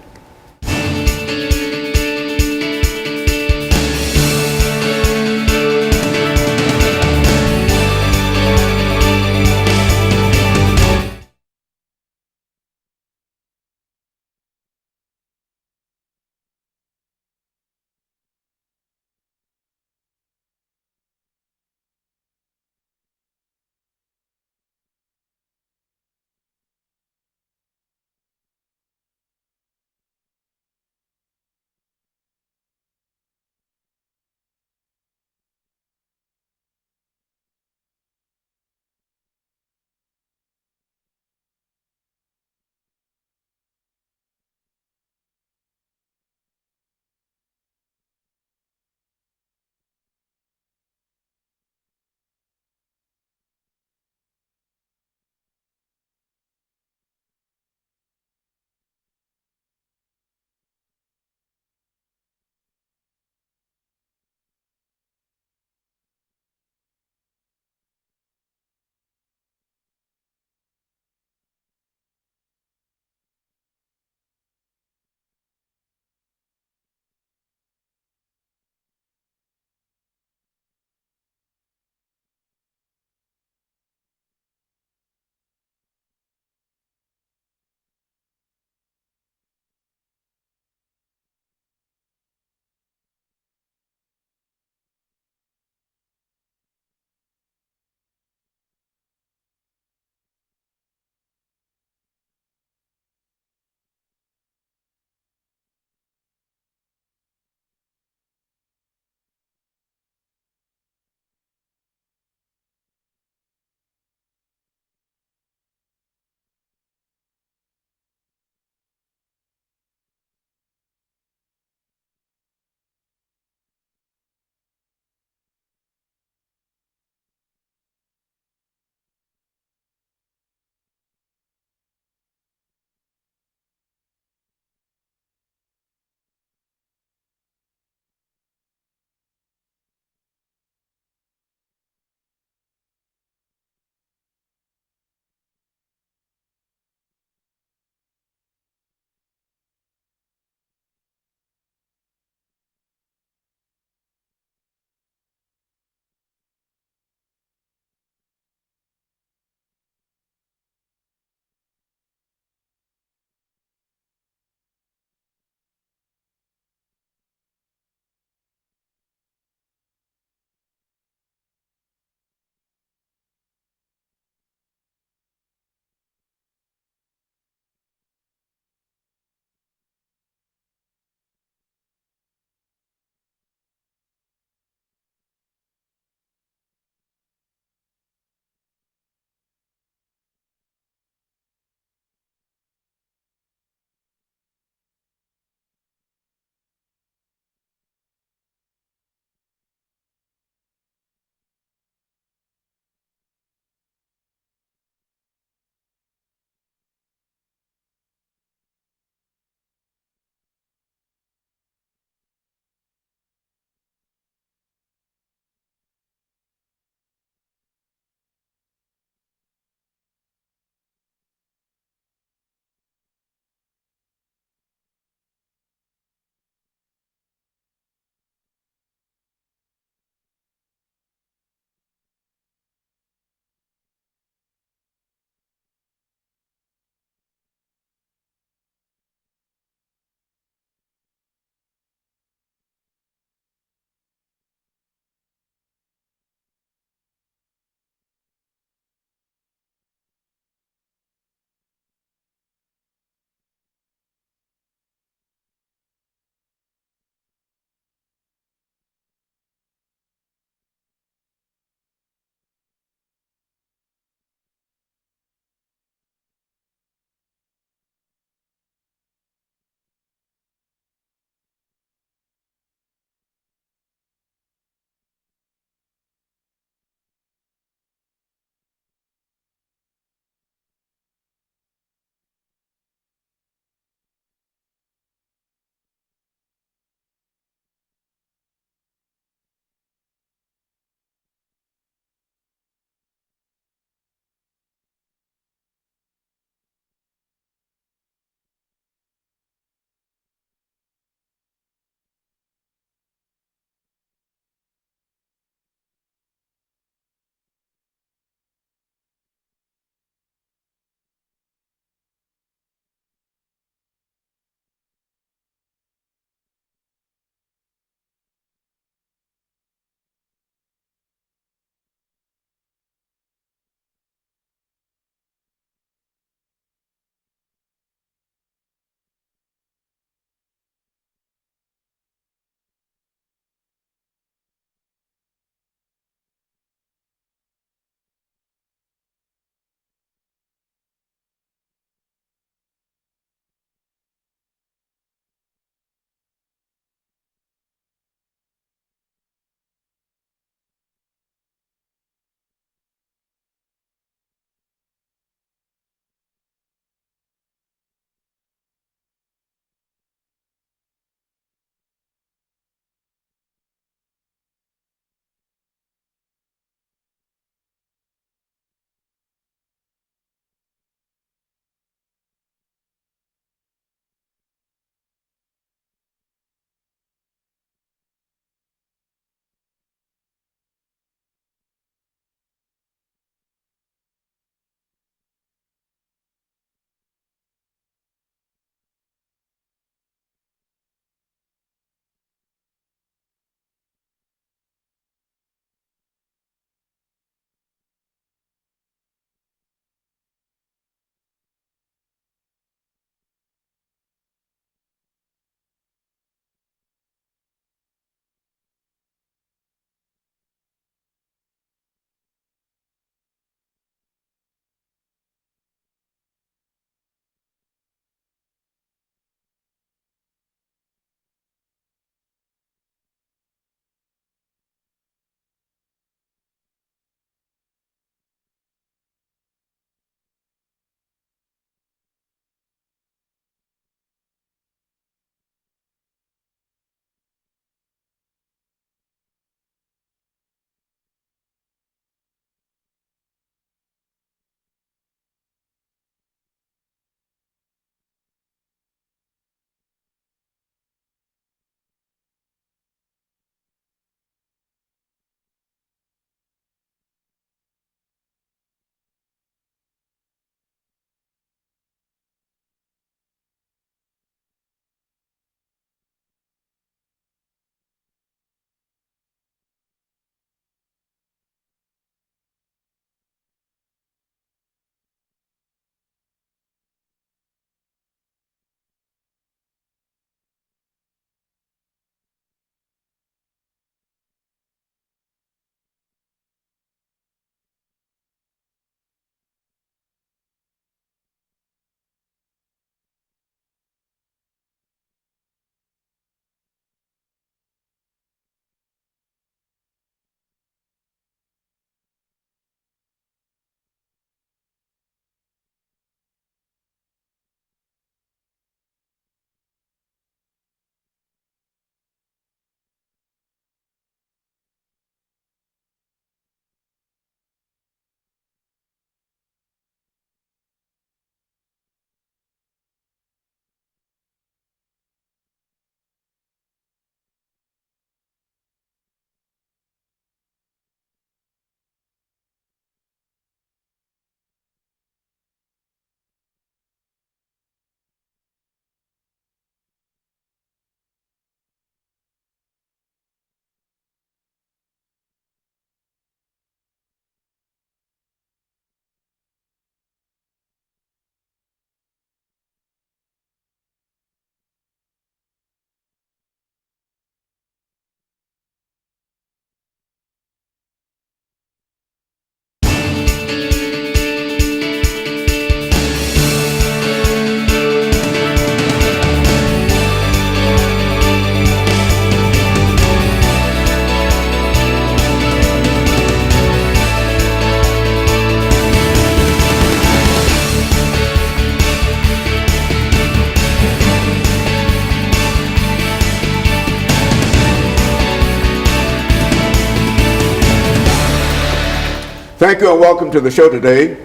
Thank you and welcome to the show today.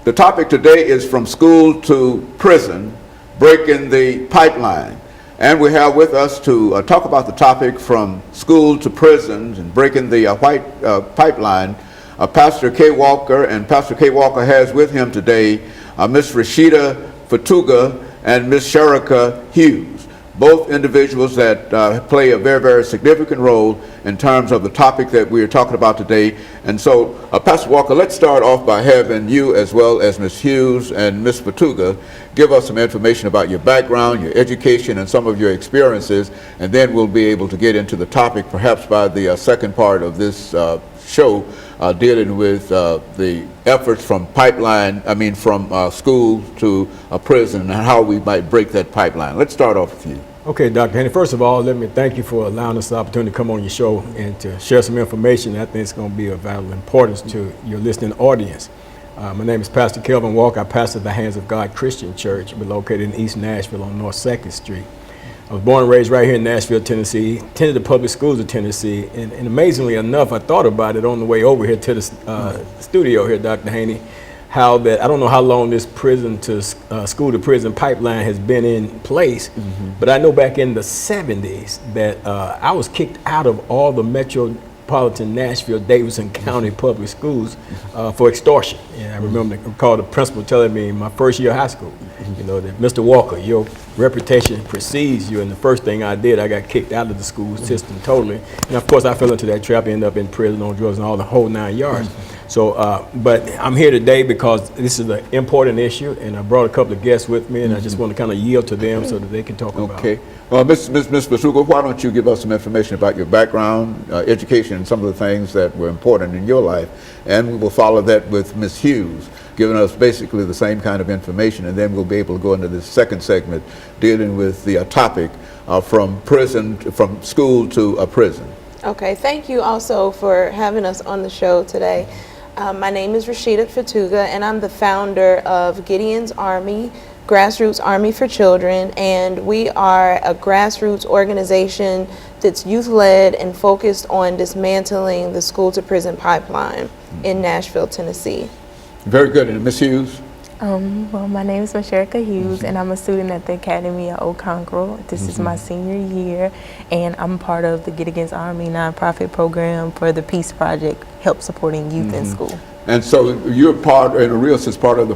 The topic today is from school to prison, breaking the pipeline. And we have with us to talk about the topic from school to prisons and breaking the white pipeline, Pastor K. Walker, and Pastor K. Walker has with him today Ms. Rashida Fatuga and Ms. Sharika Hughes, both individuals that play a very, very significant role in terms of the topic that we are talking about today. And so, Pastor Walker, let's start off by having you, as well as Ms. Hughes and Ms. Fatuga, give us some information about your background, your education, and some of your experiences, and then we'll be able to get into the topic, perhaps by the second part of this show, dealing with the efforts from school to a prison and how we might break that pipeline. Let's start off with you. Okay, Dr. Henry, first of all, let me thank you for allowing us the opportunity to come on your show and to share some information. I think it's going to be of valuable importance to your listening audience. My name is Pastor Kelvin Walker. I pastor the Hands of God Christian Church. We're located in East Nashville on North 2nd Street. I was born and raised right here in Nashville, Tennessee, attended the public schools of Tennessee, and amazingly enough, I thought about it on the way over here to the studio here, Dr. Haney, how that, I don't know how long this prison to school to prison pipeline has been in place, but I know back in the 70s that I was kicked out of all the metropolitan Nashville, Davidson County public schools for extortion. And I recall the principal telling me in my first year of high school, you know, that Mr. Walker, your reputation precedes you, and the first thing I did, I got kicked out of the school system totally. And of course, I fell into that trap, ended up in prison on drugs and all the whole 9 yards. So, but I'm here today because this is an important issue, and I brought a couple of guests with me, and I just want to kind of yield to them so that they can talk about it. Okay. Well, Ms. Basuga, why don't you give us some information about your background, education, and some of the things that were important in your life, and we will follow that with Ms. Hughes, giving us basically the same kind of information, and then we'll be able to go into this second segment dealing with the topic from school to a prison. Okay, thank you also for having us on the show today. My name is Rashida Fatuga, and I'm the founder of Gideon's Army, Grassroots Army for Children, and we are a grassroots organization that's youth-led and focused on dismantling the school-to-prison pipeline in Nashville, Tennessee. Very good. And Ms. Hughes? Well, my name is Sharika Hughes, and I'm a student at the Academy of Okonkwo. This is my senior year, and I'm part of the Get Against Army nonprofit program for the Peace Project, help supporting youth in school. And so you're part, in a real sense, part of the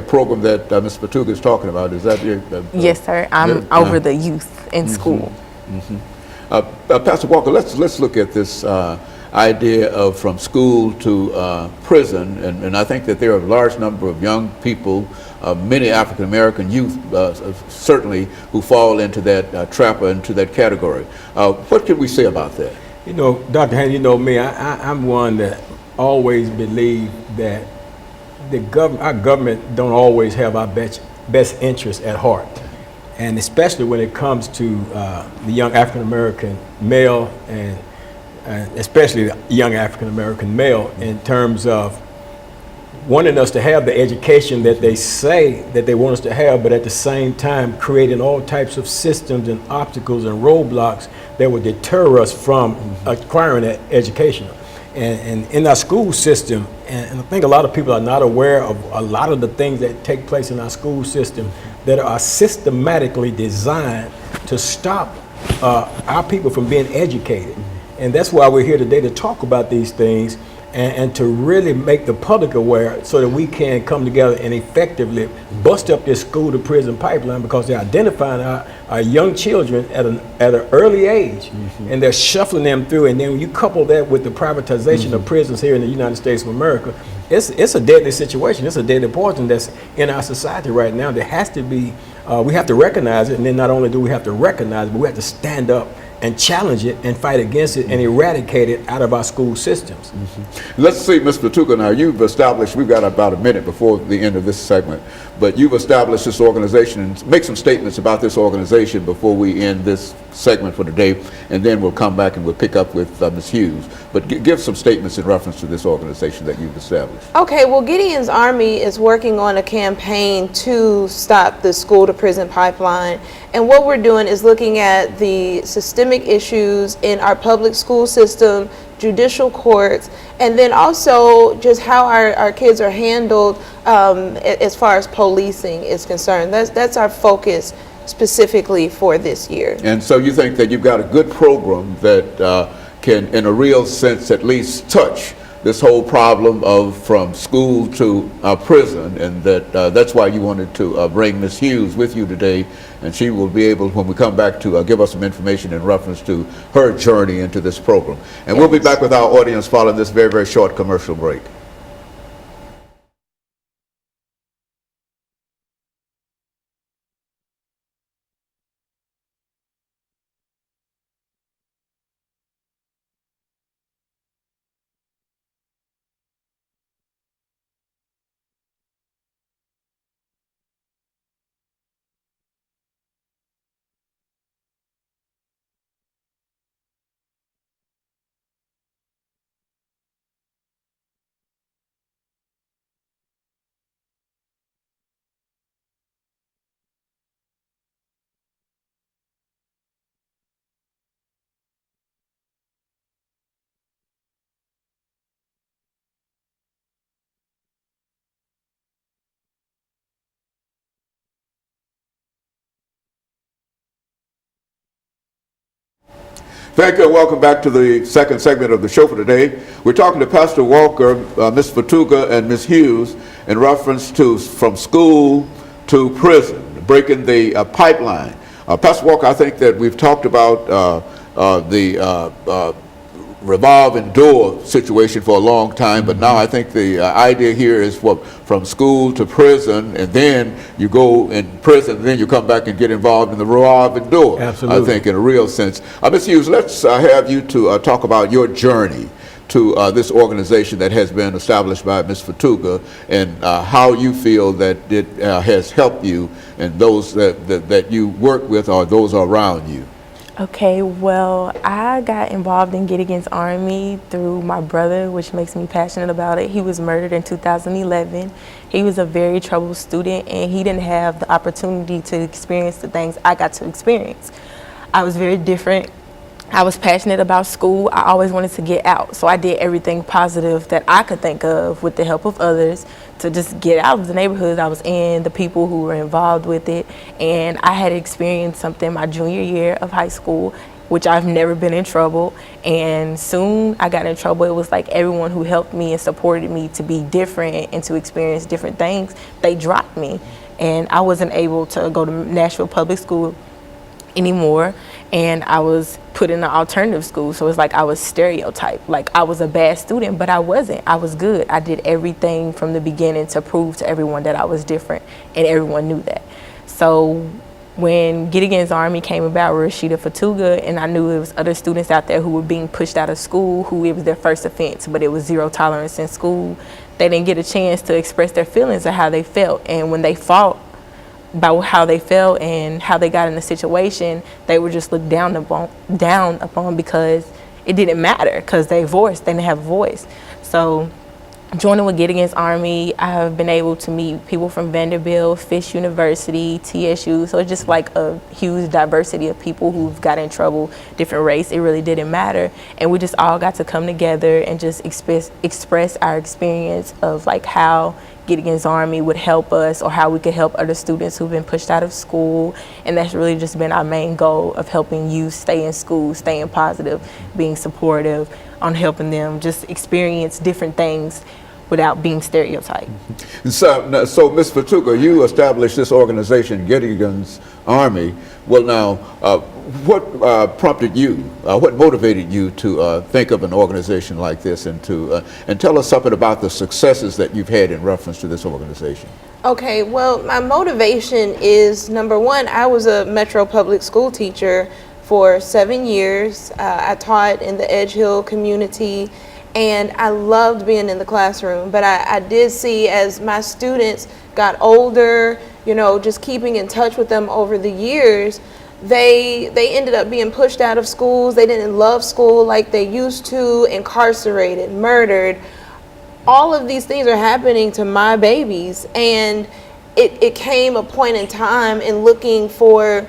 program that Ms. Fatuga is talking about. Is that your? Yes, sir. I'm over the youth in school. Pastor Walker, let's look at this idea of from school to prison, and I think that there are a large number of young people, many African American youth certainly, who fall into that trap or into that category. What can we say about that? You know, Dr. Haney, you know me, I'm one that always believe that our government don't always have our best interests at heart. And especially when it comes to the young African American male and especially the young African American male, in terms of wanting us to have the education that they say that they want us to have, but at the same time creating all types of systems and obstacles and roadblocks that would deter us from acquiring that education. And in our school system, and I think a lot of people are not aware of a lot of the things that take place in our school system that are systematically designed to stop our people from being educated. And that's why we're here today, to talk about these things and to really make the public aware so that we can come together and effectively bust up this school to prison pipeline, because they're identifying our young children at an early age, and they're shuffling them through. And then when you couple that with the privatization of prisons here in the United States of America, it's a deadly situation. It's a deadly poison that's in our society right now. There has to be, we have to recognize it, and then not only do we have to recognize it, but we have to stand up and challenge it and fight against it and eradicate it out of our school systems. Let's see, Mr. Fatuga, now you've established, we've got about a minute before the end of this segment, but you've established this organization, and make some statements about this organization before we end this segment for today, and then we'll come back and we'll pick up with Ms. Hughes. But give some statements in reference to this organization that you've established. Okay, well, Gideon's Army is working on a campaign to stop the school to prison pipeline. And what we're doing is looking at the systemic issues in our public school system judicial courts, and then also just how our kids are handled as far as policing is concerned. That's our focus specifically for this year. And so you think that you've got a good program that can, in a real sense, at least touch this whole problem of from school to prison, and that's why you wanted to bring Ms. Hughes with you today, and she will be able, when we come back, to give us some information in reference to her journey into this program. And we'll be back with our audience following this very, very short commercial break. Thank you, and welcome back to the second segment of the show for today. We're talking to Pastor Walker, Ms. Fatuga, and Ms. Hughes in reference to from school to prison, breaking the pipeline. Pastor Walker, I think that we've talked about the revolving door situation for a long time, but now I think the idea here is from school to prison, and then you go in prison, and then you come back and get involved in the revolving door. Absolutely. I think in a real sense. Ms. Hughes, let's have you to talk about your journey to this organization that has been established by Ms. Fatuga, and how you feel that it has helped you and those that you work with or those around you. Okay, well, I got involved in Get Against Army through my brother, which makes me passionate about it. He was murdered in 2011. He was a very troubled student, and he didn't have the opportunity to experience the things I got to experience. I was very different. I was passionate about school. I always wanted to get out, so I did everything positive that I could think of with the help of others to just get out of the neighborhoods I was in, the people who were involved with it. And I had experienced something my junior year of high school, which I've never been in trouble. And soon I got in trouble. It was like everyone who helped me and supported me to be different and to experience different things, they dropped me. And I wasn't able to go to Nashville Public School anymore, and I was put in an alternative school. So it's like I was stereotyped, like I was a bad student, but I wasn't. I was good. I did everything from the beginning to prove to everyone that I was different, and everyone knew that. So when Get Against Army came about, Rashida Fatuga, and I knew there was other students out there who were being pushed out of school, who it was their first offense, but it was zero tolerance in school. They didn't get a chance to express their feelings or how they felt, and when they fought about how they felt and how they got in the situation, they were just looked down upon because it didn't matter, because they didn't have a voice. So joining with Get Against Army, I have been able to meet people from Vanderbilt, Fisk University, TSU. So it's just like a huge diversity of people who've got in trouble, different race. It really didn't matter. And we just all got to come together and just express our experience of like how Get Against Army would help us, or how we could help other students who've been pushed out of school. And that's really just been our main goal, of helping youth stay in school, staying positive, being supportive, on helping them just experience different things without being stereotyped. So Ms. Fatuga, you established this organization, Get Against Army. Well, now, what prompted you, what motivated you to think of an organization like this, and tell us something about the successes that you've had in reference to this organization? Okay, well, my motivation is, number one, I was a Metro Public School teacher for 7 years. I taught in the Edge Hill community, and I loved being in the classroom. But I did see, as my students got older, you know, just keeping in touch with them over the years, they ended up being pushed out of schools. They didn't love school like they used to, incarcerated, murdered. All of these things are happening to my babies, and it came a point in time in looking for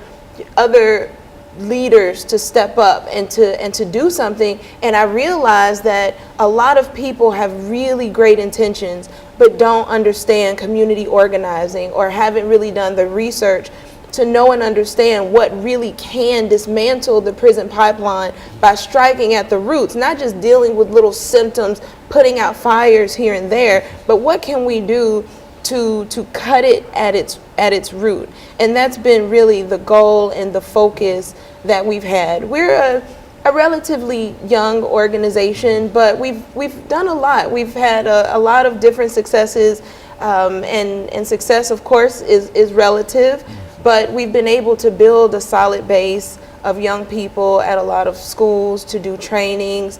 other leaders to step up and to do something. And I realized that a lot of people have really great intentions but don't understand community organizing or haven't really done the research to know and understand what really can dismantle the prison pipeline by striking at the roots, not just dealing with little symptoms, putting out fires here and there, but what can we do to cut it at its root. And that's been really the goal and the focus that we've had. We're a relatively young organization, but we've done a lot. We've had a lot of different successes, and success, of course, is relative, but we've been able to build a solid base of young people at a lot of schools to do trainings.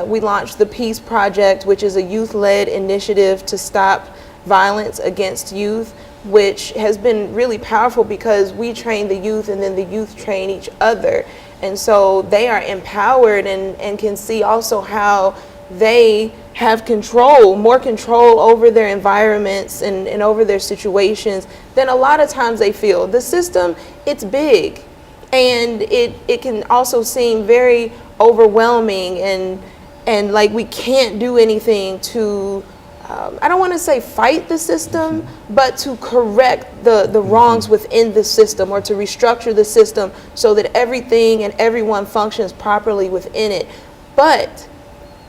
We launched the Peace Project, which is a youth-led initiative to stop violence against youth, which has been really powerful because we train the youth and then the youth train each other. And so they are empowered and can see also how they have control, more control over their environments and over their situations than a lot of times they feel. The system, it's big, and it can also seem very overwhelming and like we can't do anything to I don't want to say fight the system, but to correct the wrongs within the system, or to restructure the system so that everything and everyone functions properly within it. But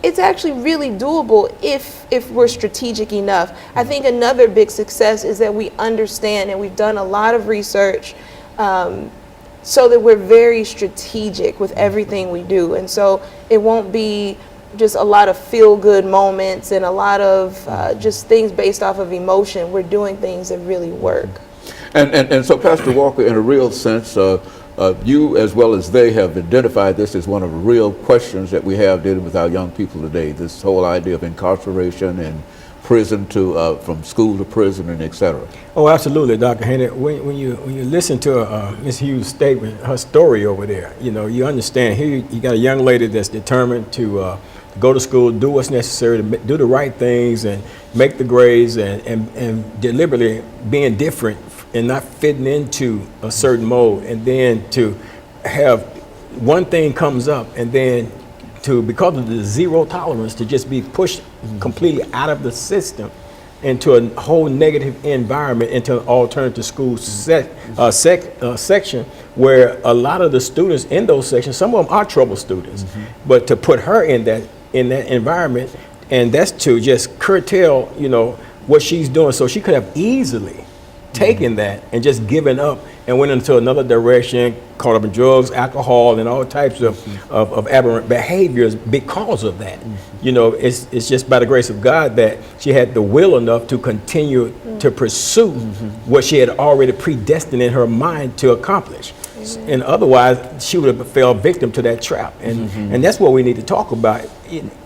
it's actually really doable if we're strategic enough. I think another big success is that we understand, and we've done a lot of research, so that we're very strategic with everything we do. And so it won't be just a lot of feel-good moments and a lot of just things based off of emotion. We're doing things that really work. And so, Pastor Walker, in a real sense, you as well as they have identified this as one of the real questions that we have dealing with our young people today, this whole idea of incarceration and prison to, from school to prison and et cetera. Oh, absolutely, Dr. Hennett. When you listen to Ms. Hughes' statement, her story over there, you know, you understand here you got a young lady that's determined to go to school, do what's necessary to do the right things and make the grades and deliberately being different and not fitting into a certain mold, and then to have one thing comes up and then to, because of the zero tolerance, to just be pushed completely out of the system into a whole negative environment, into an alternative school section where a lot of the students in those sections, some of them are trouble students, but to put her in that environment, and that's to just curtail, you know, what she's doing. So she could have easily taken that and just given up and went into another direction, caught up in drugs, alcohol, and all types of aberrant behaviors because of that. You know, it's just by the grace of God that she had the will enough to continue to pursue what she had already predestined in her mind to accomplish. And otherwise, she would have fell victim to that trap. And that's what we need to talk about.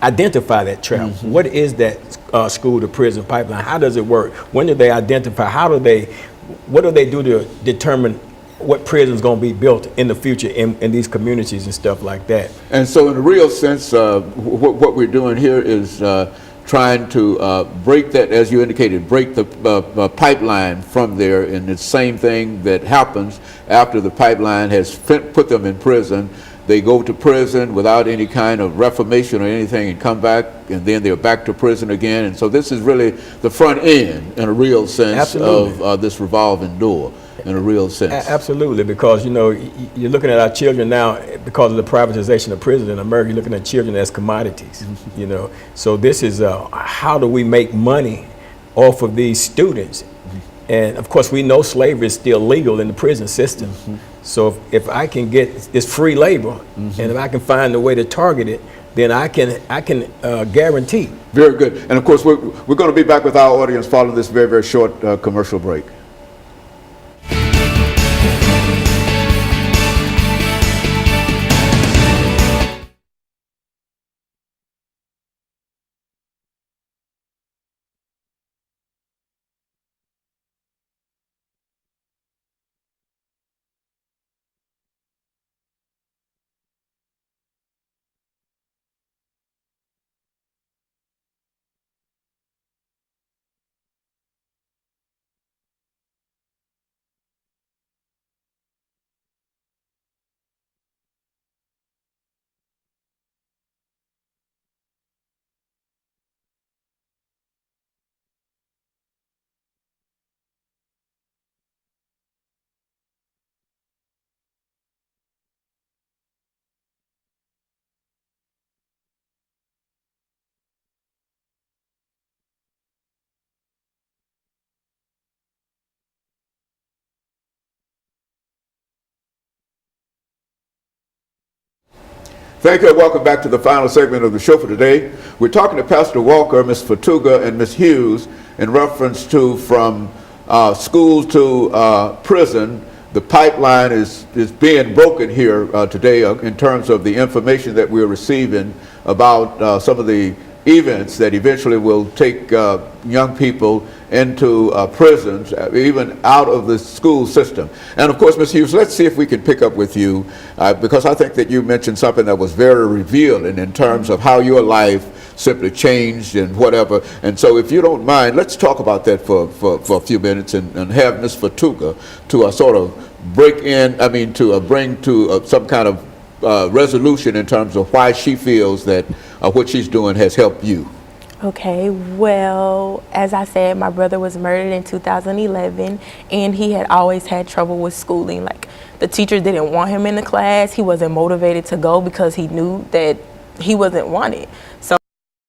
Identify that trap. What is that school to prison pipeline? How does it work? When do they identify? What do they do to determine what prison is going to be built in the future in these communities and stuff like that? And so in a real sense, what we're doing here is trying to break that, as you indicated, break the pipeline from there. And it's the same thing that happens after the pipeline has put them in prison. They go to prison without any kind of reformation or anything and come back, and then they're back to prison again. And so this is really the front end, in a real sense, of this revolving door, in a real sense. Absolutely, because, you know, you're looking at our children now, because of the privatization of prison in America, you're looking at children as commodities, you know. So this is how do we make money off of these students? And of course, we know slavery is still legal in the prison system. So if I can get this free labor, and if I can find a way to target it, then I can guarantee. Very good. And of course, we're going to be back with our audience following this very, very short commercial break. Thank you and welcome back to the final segment of the show for today. We're talking to Pastor Walker, Ms. Fatuga, and Ms. Hughes in reference to from schools to prison. The pipeline is being broken here today in terms of the information that we're receiving about some of the events that eventually will take young people into prisons, even out of the school system. And of course, Ms. Hughes, let's see if we can pick up with you, because I think that you mentioned something that was very revealing in terms of how your life simply changed and whatever. And so if you don't mind, let's talk about that for a few minutes and have Ms. Fatuga to sort of to bring to some kind of resolution in terms of why she feels that what she's doing has helped you. Okay, well, as I said, my brother was murdered in 2011, and he had always had trouble with schooling. Like, the teachers didn't want him in the class. He wasn't motivated to go because he knew that he wasn't wanted. So